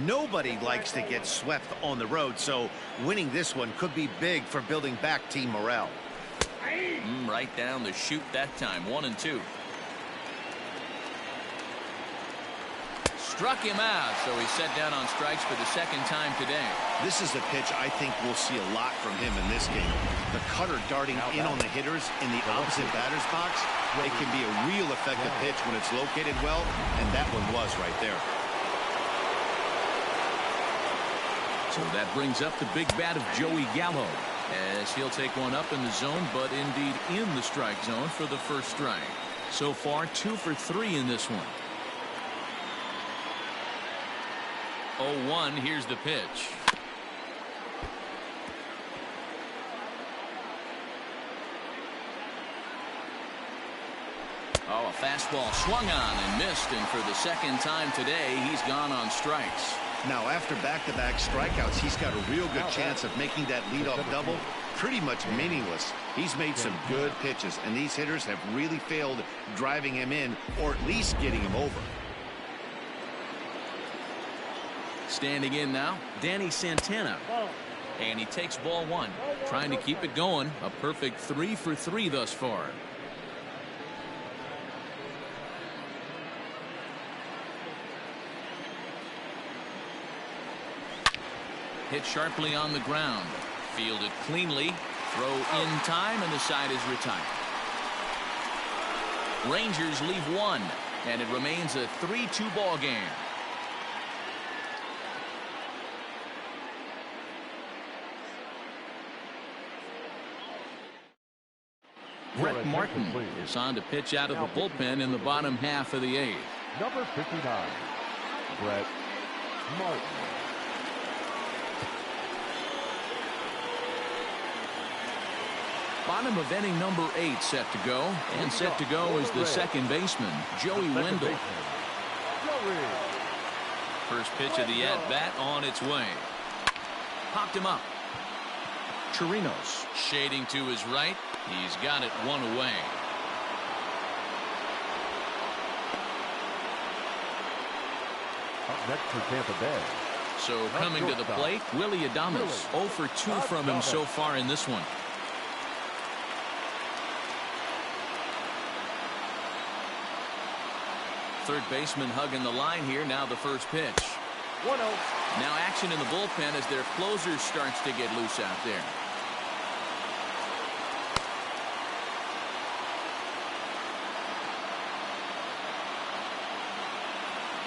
Nobody likes to get swept on the road, so winning this one could be big for building back team morale. Right down the chute that time, 1-2. Struck him out, so he's set down on strikes for the second time today. This is a pitch I think we'll see a lot from him in this game. The cutter darting in on the hitters in the opposite batter's box. It can be a real effective pitch when it's located well, and that one was right there. So that brings up the big bat of Joey Gallo, as he'll take one up in the zone, but indeed in the strike zone for the first strike. So far, 2 for 3 in this one. 0-1, here's the pitch. Oh, a fastball swung on and missed, and for the second time today, he's gone on strikes. Now, after back-to-back strikeouts, he's got a real good chance of making that leadoff double pretty much meaningless. He's made some good pitches, and these hitters have really failed driving him in or at least getting him over. Standing in now, Danny Santana. And he takes ball 1, trying to keep it going. A perfect 3 for 3 thus far. Hit sharply on the ground. Fielded cleanly. Throw in time, and the side is retired. Rangers leave 1, and it remains a 3-2 ball game. Brett Martin is on to pitch out of the bullpen in the bottom half of the 8th. Number 59, Brett Martin. Bottom of inning number 8 set to go. And set to go is the second baseman, Joey Wendell. First pitch of the at-bat on its way. Popped him up. Chirinos shading to his right. He's got it 1 away. Up next for Tampa Bay. So coming to the plate, Willie Adames. 0 for 2 from him so far in this one. Third baseman hugging the line here. Now the first pitch. 1-0. Now action in the bullpen as their closer starts to get loose out there.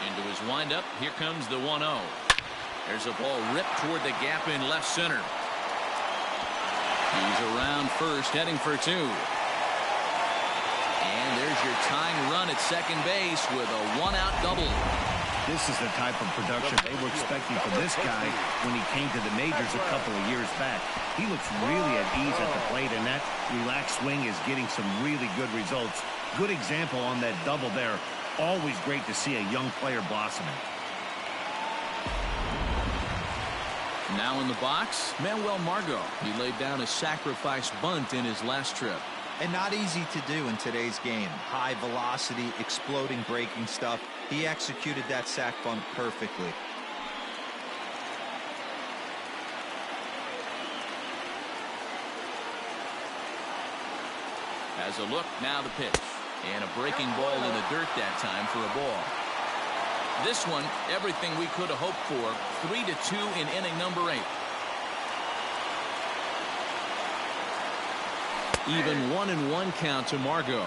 Into his windup. Here comes the 1-0. There's a ball ripped toward the gap in left center. He's around first, heading for 2. And there's your tying run at second base with a 1-out double. This is the type of production they were expecting from this guy when he came to the majors a couple of years back. He looks really at ease at the plate, and that relaxed swing is getting some really good results. Good example on that double there. Always great to see a young player blossoming. Now in the box, Manuel Margot. He laid down a sacrifice bunt in his last trip. And not easy to do in today's game. High velocity, exploding, breaking stuff. He executed that sac bunt perfectly. As a look, now the pitch. And a breaking ball in the dirt that time for a ball. This one, everything we could have hoped for. 3-2 in inning number 8. Even 1-1 count to Margot.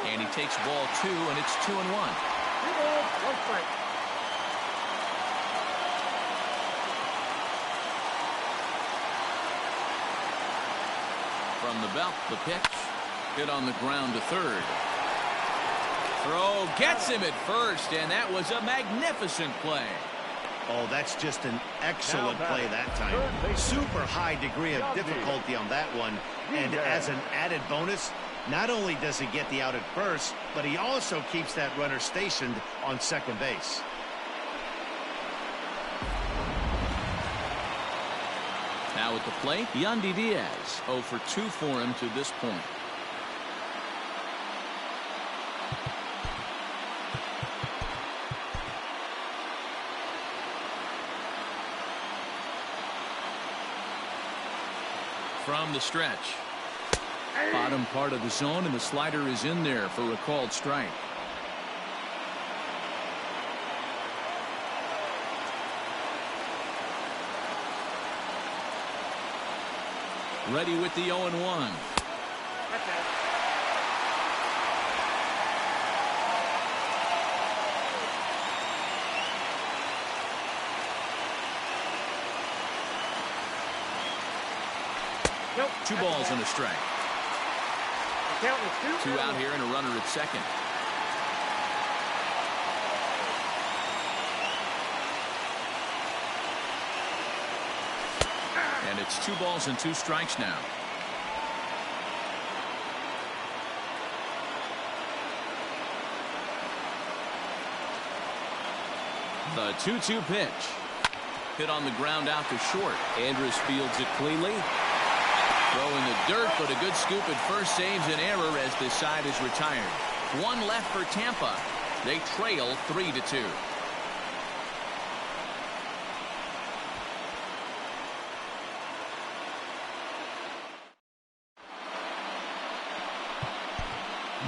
And he takes ball 2, and it's 2-1. 3 balls, 1 strike. From the belt, the pitch. Hit on the ground to third. Throw gets him at first, and that was a magnificent play. Oh, that's just an excellent play that time. Super high degree of difficulty on that one. And as an added bonus, not only does he get the out at first, but he also keeps that runner stationed on second base. Now at the plate, Yandy Diaz. 0 for 2 for him to this point. From the stretch. Bottom part of the zone, and the slider is in there for a called strike. Ready with the 0-1. Nope. 2 balls and a strike. The count is 2. 2 out here and a runner at second. And it's 2 balls and 2 strikes now. The 2-2 pitch. Hit on the ground out to short. Andrus fields it cleanly. Throwing the dirt, but a good scoop at first saves an error as this side is retired. 1 left for Tampa. They trail 3-2.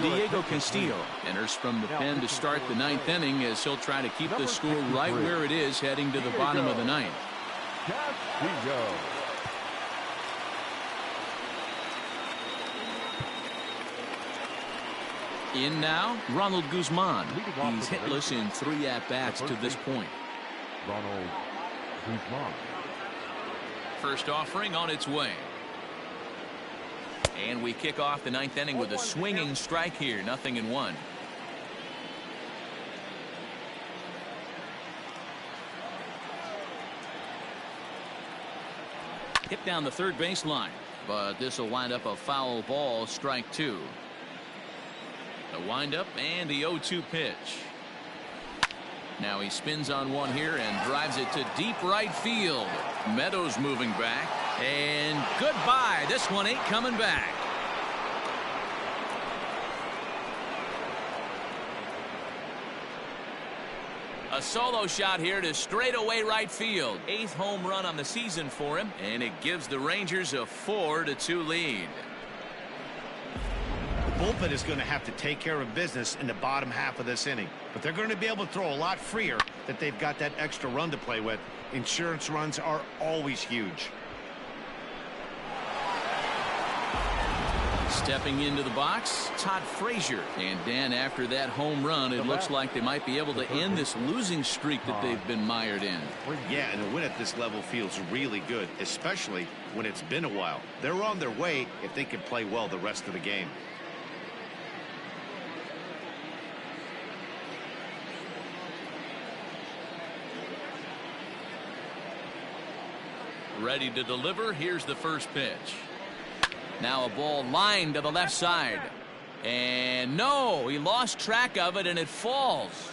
Diego Castillo enters from the pen to start the 9th inning as he'll try to keep the score right where it is heading to the bottom of the 9th. Castillo. In now, Ronald Guzman. He's hitless in 3 at-bats to this point. Ronald Guzman. First offering on its way. And we kick off the 9th inning with a swinging strike here. 0-1. Hit down the third baseline, but this will wind up a foul ball. Strike 2. The windup and the 0-2 pitch. Now he spins on one here and drives it to deep right field. Meadows moving back. And goodbye. This one ain't coming back. A solo shot here to straightaway right field. 8th home run on the season for him, and it gives the Rangers a 4-2 lead. The bullpen is going to have to take care of business in the bottom half of this inning, but they're going to be able to throw a lot freer that they've got that extra run to play with. Insurance runs are always huge. Stepping into the box, Todd Frazier. And Dan, after that home run, it looks like they might be able to end this losing streak that they've been mired in. Yeah, and a win at this level feels really good, especially when it's been a while. They're on their way if they can play well the rest of the game. Ready to deliver. Here's the first pitch. Now a ball lined to the left side. And no, he lost track of it and it falls.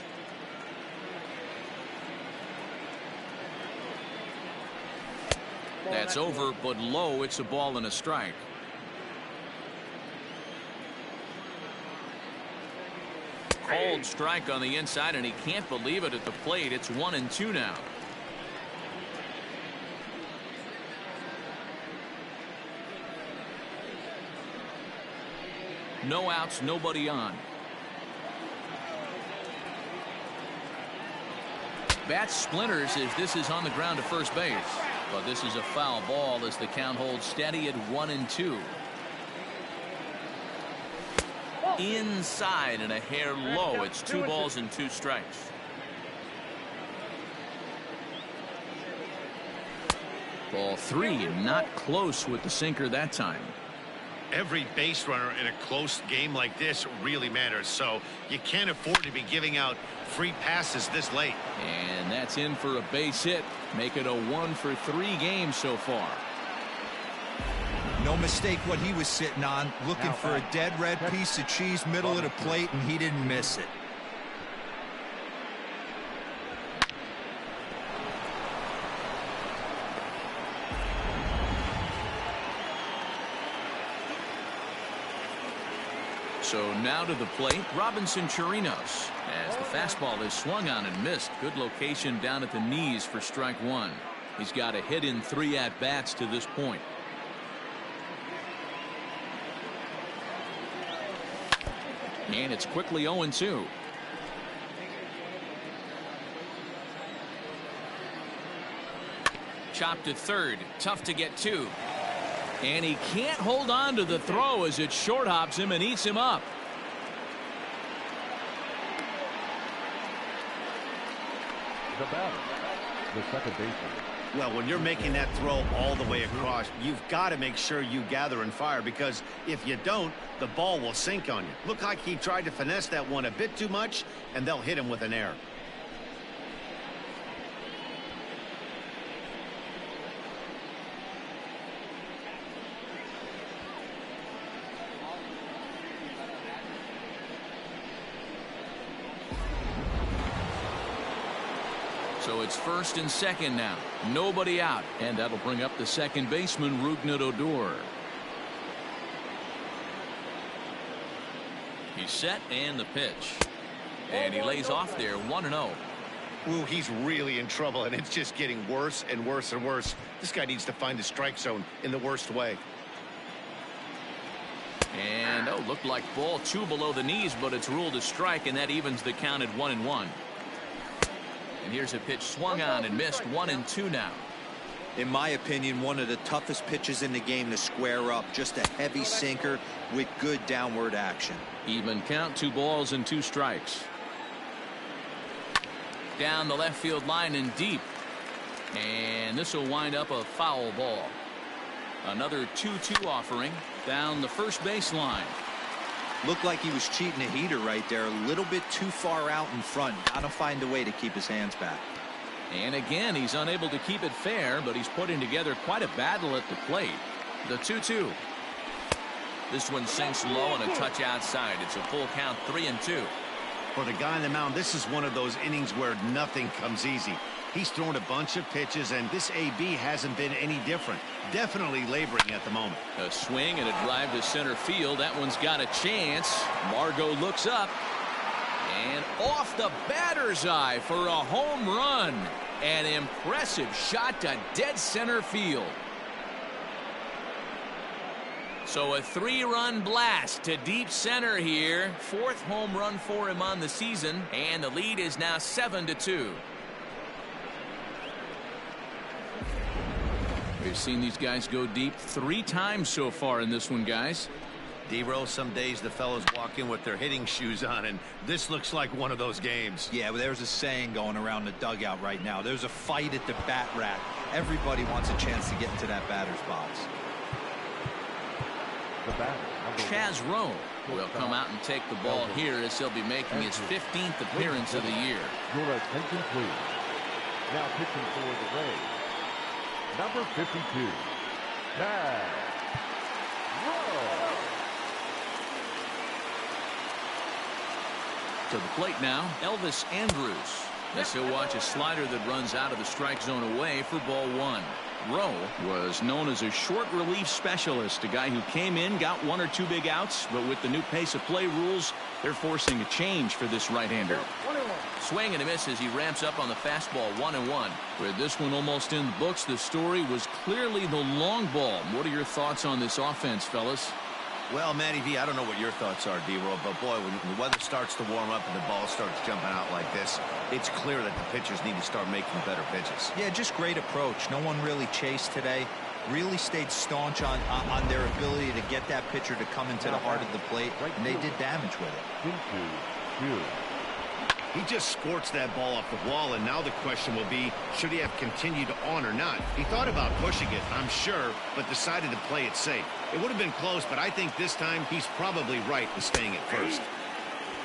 That's over, but low. It's a ball and a strike. Cold strike on the inside, and he can't believe it at the plate. It's 1-2 now. No outs, nobody on. Bat splinters as this is on the ground to first base. But this is a foul ball as the count holds steady at 1-2. Inside and a hair low. It's 2 balls and 2 strikes. Ball 3, not close with the sinker that time. Every base runner in a close game like this really matters, so you can't afford to be giving out free passes this late. And that's in for a base hit. Make it a 1-for-3 game so far. No mistake what he was sitting on, looking for a dead red piece of cheese middle of the plate, and he didn't miss it. So now to the plate, Robinson Chirinos, as the fastball is swung on and missed. Good location down at the knees for strike 1. He's got a hit in 3 at-bats to this point. And it's quickly 0-2. Chopped to third. Tough to get to. And he can't hold on to the throw as it short hops him and eats him up. The batter, the second baseman. Well, when you're making that throw all the way across, you've got to make sure you gather and fire, because if you don't, the ball will sink on you. Looked like he tried to finesse that one a bit too much, and they'll hit him with an error. So it's first and second now. Nobody out. And that'll bring up the second baseman, Rougned Odor. He's set and the pitch. And he lays off there 1-0. Ooh, he's really in trouble, and it's just getting worse and worse and worse. This guy needs to find the strike zone in the worst way. And, oh, looked like ball 2 below the knees, but it's ruled a strike, and that evens the count at 1-1. And here's a pitch swung on and missed. 1-2 now. In my opinion, one of the toughest pitches in the game to square up. Just a heavy sinker with good downward action. Even count, 2 balls and 2 strikes. Down the left field line and deep. And this will wind up a foul ball. Another 2-2 offering down the first base line. Looked like he was cheating a heater right there. A little bit too far out in front. Gotta find a way to keep his hands back. And again, he's unable to keep it fair, but he's putting together quite a battle at the plate. The 2-2. This one sinks low and a touch outside. It's a full count, 3-2. For the guy on the mound, this is one of those innings where nothing comes easy. He's thrown a bunch of pitches, and this AB hasn't been any different. Definitely laboring at the moment. A swing and a drive to center field. That one's got a chance. Margot looks up. And off the batter's eye for a home run. An impressive shot to dead center field. So a 3-run blast to deep center here. 4th home run for him on the season. And the lead is now 7-2. We've seen these guys go deep 3 times so far in this one, guys. D-Rose, some days the fellows walk in with their hitting shoes on, and this looks like one of those games. Yeah, well, there's a saying going around the dugout right now. There's a fight at the bat rack. Everybody wants a chance to get into that batter's box. The batter, Chaz Rowe will come out and take the ball here as he'll be making his 15th appearance of the year. Your attention, please. Now pitching for the Rays, number 52, Chaz Rowe. To the plate now, Elvis Andrus, as he'll watch a slider that runs out of the strike zone away for ball 1. Rowe was known as a short relief specialist, a guy who came in, got 1 or 2 big outs, but with the new pace of play rules, they're forcing a change for this right-hander. Swing and a miss as he ramps up on the fastball, 1-1. With this one almost in the books, the story was clearly the long ball. What are your thoughts on this offense, fellas? Well, Matty V, I don't know what your thoughts are, D-Roll, but boy, when the weather starts to warm up and the ball starts jumping out like this, it's clear that the pitchers need to start making better pitches. Yeah, just great approach. No one really chased today. Really stayed staunch on their ability to get that pitcher to come into the heart of the plate, and they did damage with it. He just scorched that ball off the wall, and now the question will be, should he have continued on or not? He thought about pushing it, I'm sure, but decided to play it safe. It would have been close, but I think this time he's probably right in staying at first.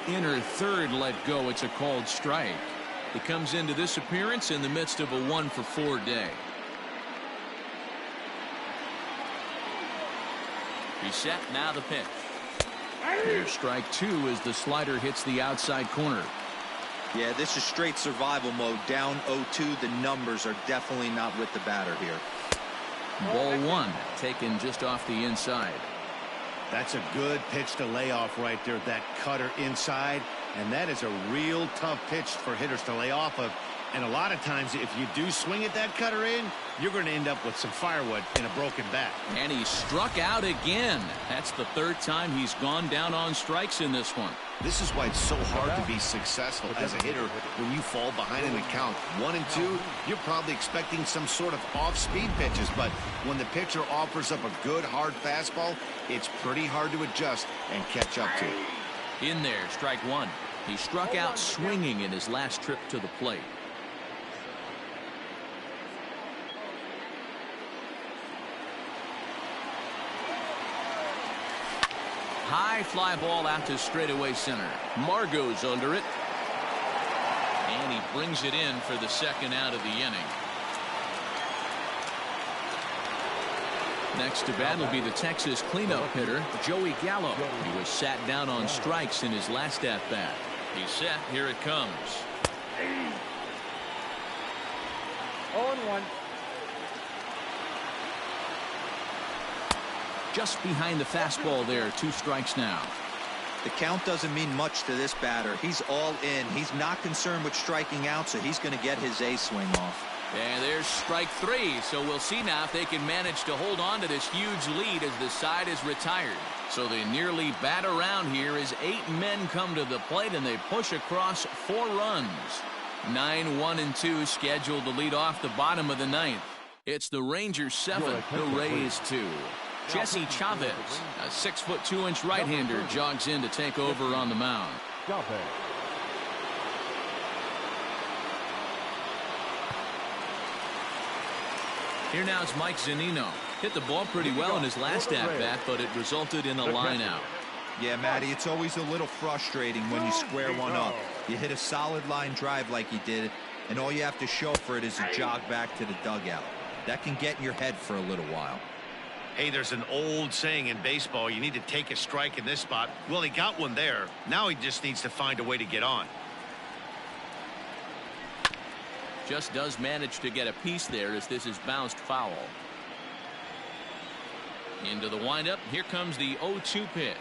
Inner third let go. It's a called strike. He comes into this appearance in the midst of a 1-for-4 day. He's set, now the pitch. Here's strike 2 as the slider hits the outside corner. Yeah, this is straight survival mode. Down 0-2. The numbers are definitely not with the batter here. Ball 1 taken just off the inside. That's a good pitch to lay off right there, that cutter inside, and that is a real tough pitch for hitters to lay off of. And a lot of times, if you do swing at that cutter in, you're going to end up with some firewood and a broken bat. And he struck out again. That's the 3rd time he's gone down on strikes in this one. This is why it's so hard to be successful as a hitter when you fall behind in the count. 1 and 2, you're probably expecting some sort of off-speed pitches, but when the pitcher offers up a good hard fastball, it's pretty hard to adjust and catch up to. In there, strike 1. He struck out swinging in his last trip to the plate. High fly ball out to straightaway center. Margot's under it. And he brings it in for the 2nd out of the inning. Next to bat will be the Texas cleanup hitter, Joey Gallo. He was sat down on strikes in his last at-bat. He's set. Here it comes. 0-1. Just behind the fastball there. 2 strikes now. The count doesn't mean much to this batter. He's all in. He's not concerned with striking out, so he's going to get his A swing off. And there's strike 3. So we'll see now if they can manage to hold on to this huge lead as the side is retired. So they nearly bat around here as 8 men come to the plate and they push across 4 runs. 9-1-2 scheduled to lead off the bottom of the 9th. It's the Rangers 7, the Rays 2. Jesse Chavez, a 6'2" right-hander, jogs in to take over on the mound. Here now is Mike Zunino. Hit the ball pretty well in his last at-bat, but it resulted in a line-out. Yeah, Matty, it's always a little frustrating when you square one up. You hit a solid line drive like he did, and all you have to show for it is a jog back to the dugout. That can get in your head for a little while. Hey, there's an old saying in baseball, you need to take a strike in this spot. Well, he got one there. Now he just needs to find a way to get on. Just does manage to get a piece there as this is bounced foul. Into the windup. Here comes the 0-2 pitch.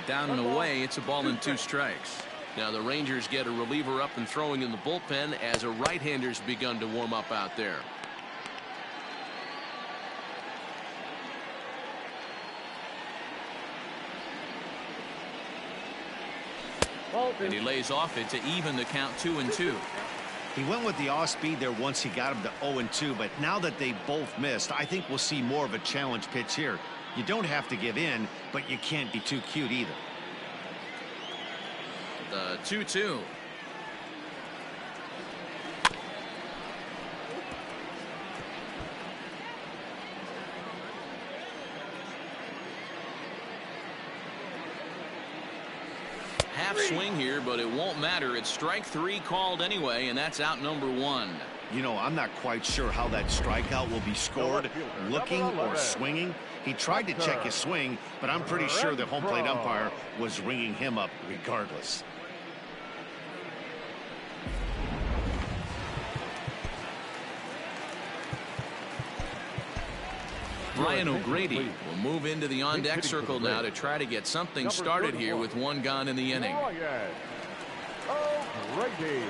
Down and away. It's a ball and 2 strikes. Now the Rangers get a reliever up and throwing in the bullpen as a right-hander's begun to warm up out there. And he lays off it to even the count 2-2. He went with the off speed there once he got him to 0-2, but now that they both missed, I think we'll see more of a challenge pitch here. You don't have to give in, but you can't be too cute either. The 2-2. Half swing here, but it won't matter. It's strike 3 called anyway, and that's out number 1. You know, I'm not quite sure how that strikeout will be scored, looking or swinging. He tried to check his swing, but I'm pretty sure the home plate umpire was ringing him up regardless. Brian O'Grady will move into the on-deck circle now to try to get something started here with one gone in the inning. O'Grady.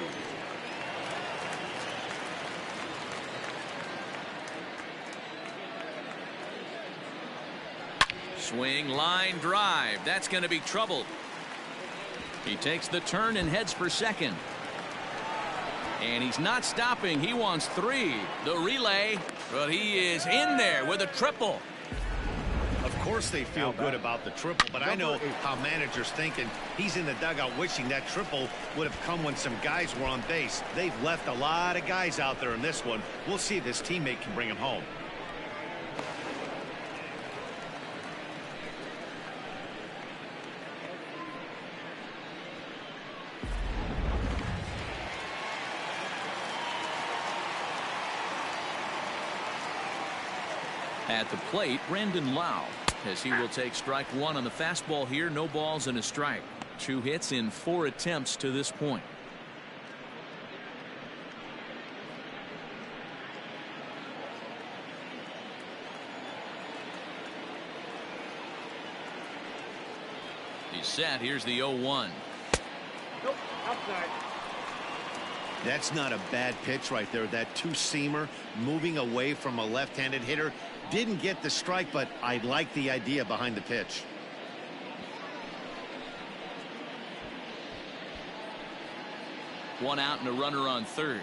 Swing, line, drive. That's going to be trouble. He takes the turn and heads for second. And he's not stopping. He wants 3. The relay, but he is in there with a triple. Of course they feel good about the triple, but I know how managers thinking. He's in the dugout wishing that triple would have come when some guys were on base. They've left a lot of guys out there in this one. We'll see if his teammate can bring him home. At the plate, Brandon Lau, as he will take strike 1 on the fastball here. No balls and a strike. 2 hits in 4 attempts to this point. He's set. Here's the 0-1. Nope, outside. That's not a bad pitch right there. That two-seamer moving away from a left-handed hitter. Didn't get the strike, but I like the idea behind the pitch. One out and a runner on third.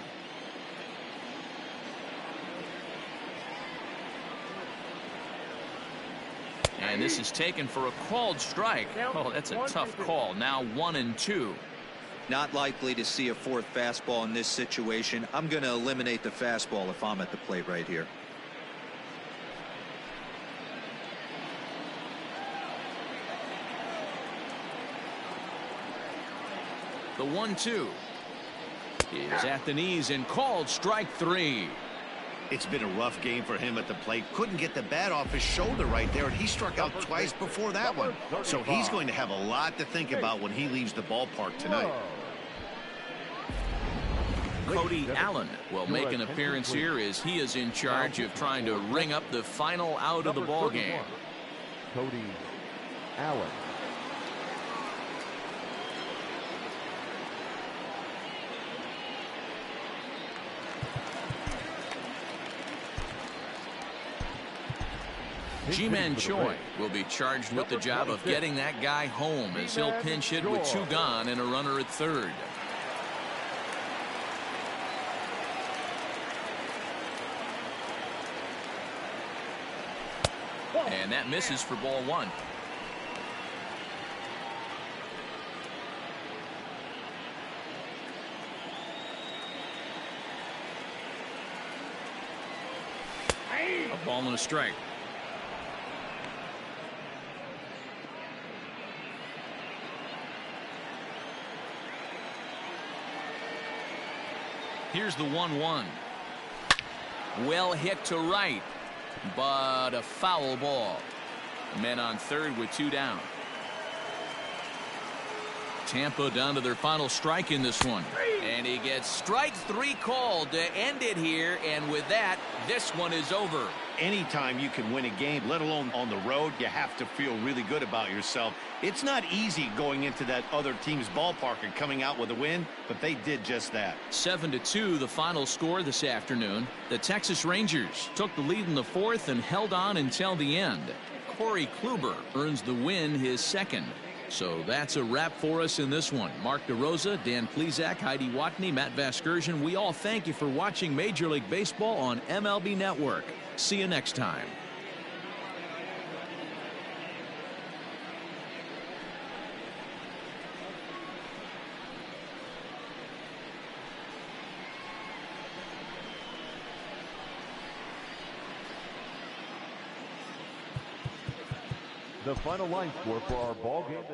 And this is taken for a called strike. Oh, that's a tough call. Now 1-2. Not likely to see a 4th fastball in this situation. I'm going to eliminate the fastball if I'm at the plate right here. The 1-2 is at the knees and called strike 3. It's been a rough game for him at the plate. Couldn't get the bat off his shoulder right there, and he struck out twice before that one. So he's going to have a lot to think about when he leaves the ballpark tonight. Cody Allen will make an appearance here as he is in charge of trying to ring up the final out of the ball game. Cody Allen. Ji-Man Choi will be charged with the job of getting that guy home as he'll pinch hit with 2 gone and a runner at third. And that misses for ball 1. A ball and a strike. Here's the 1-1. Well hit to right, but a foul ball. Men on third with 2 down. Tampa down to their final strike in this one. And he gets strike 3 called to end it here. And with that, this one is over. Anytime you can win a game, let alone on the road, you have to feel really good about yourself. It's not easy going into that other team's ballpark and coming out with a win, but they did just that. 7-2 the final score this afternoon. The Texas Rangers took the lead in the 4th and held on until the end. Corey Kluber earns the win, his 2nd. So that's a wrap for us in this one. Mark DeRosa, Dan Plesac, Heidi Watney, Matt Vasgersian. We all thank you for watching Major League Baseball on MLB Network. See you next time. The final line score for our ball game.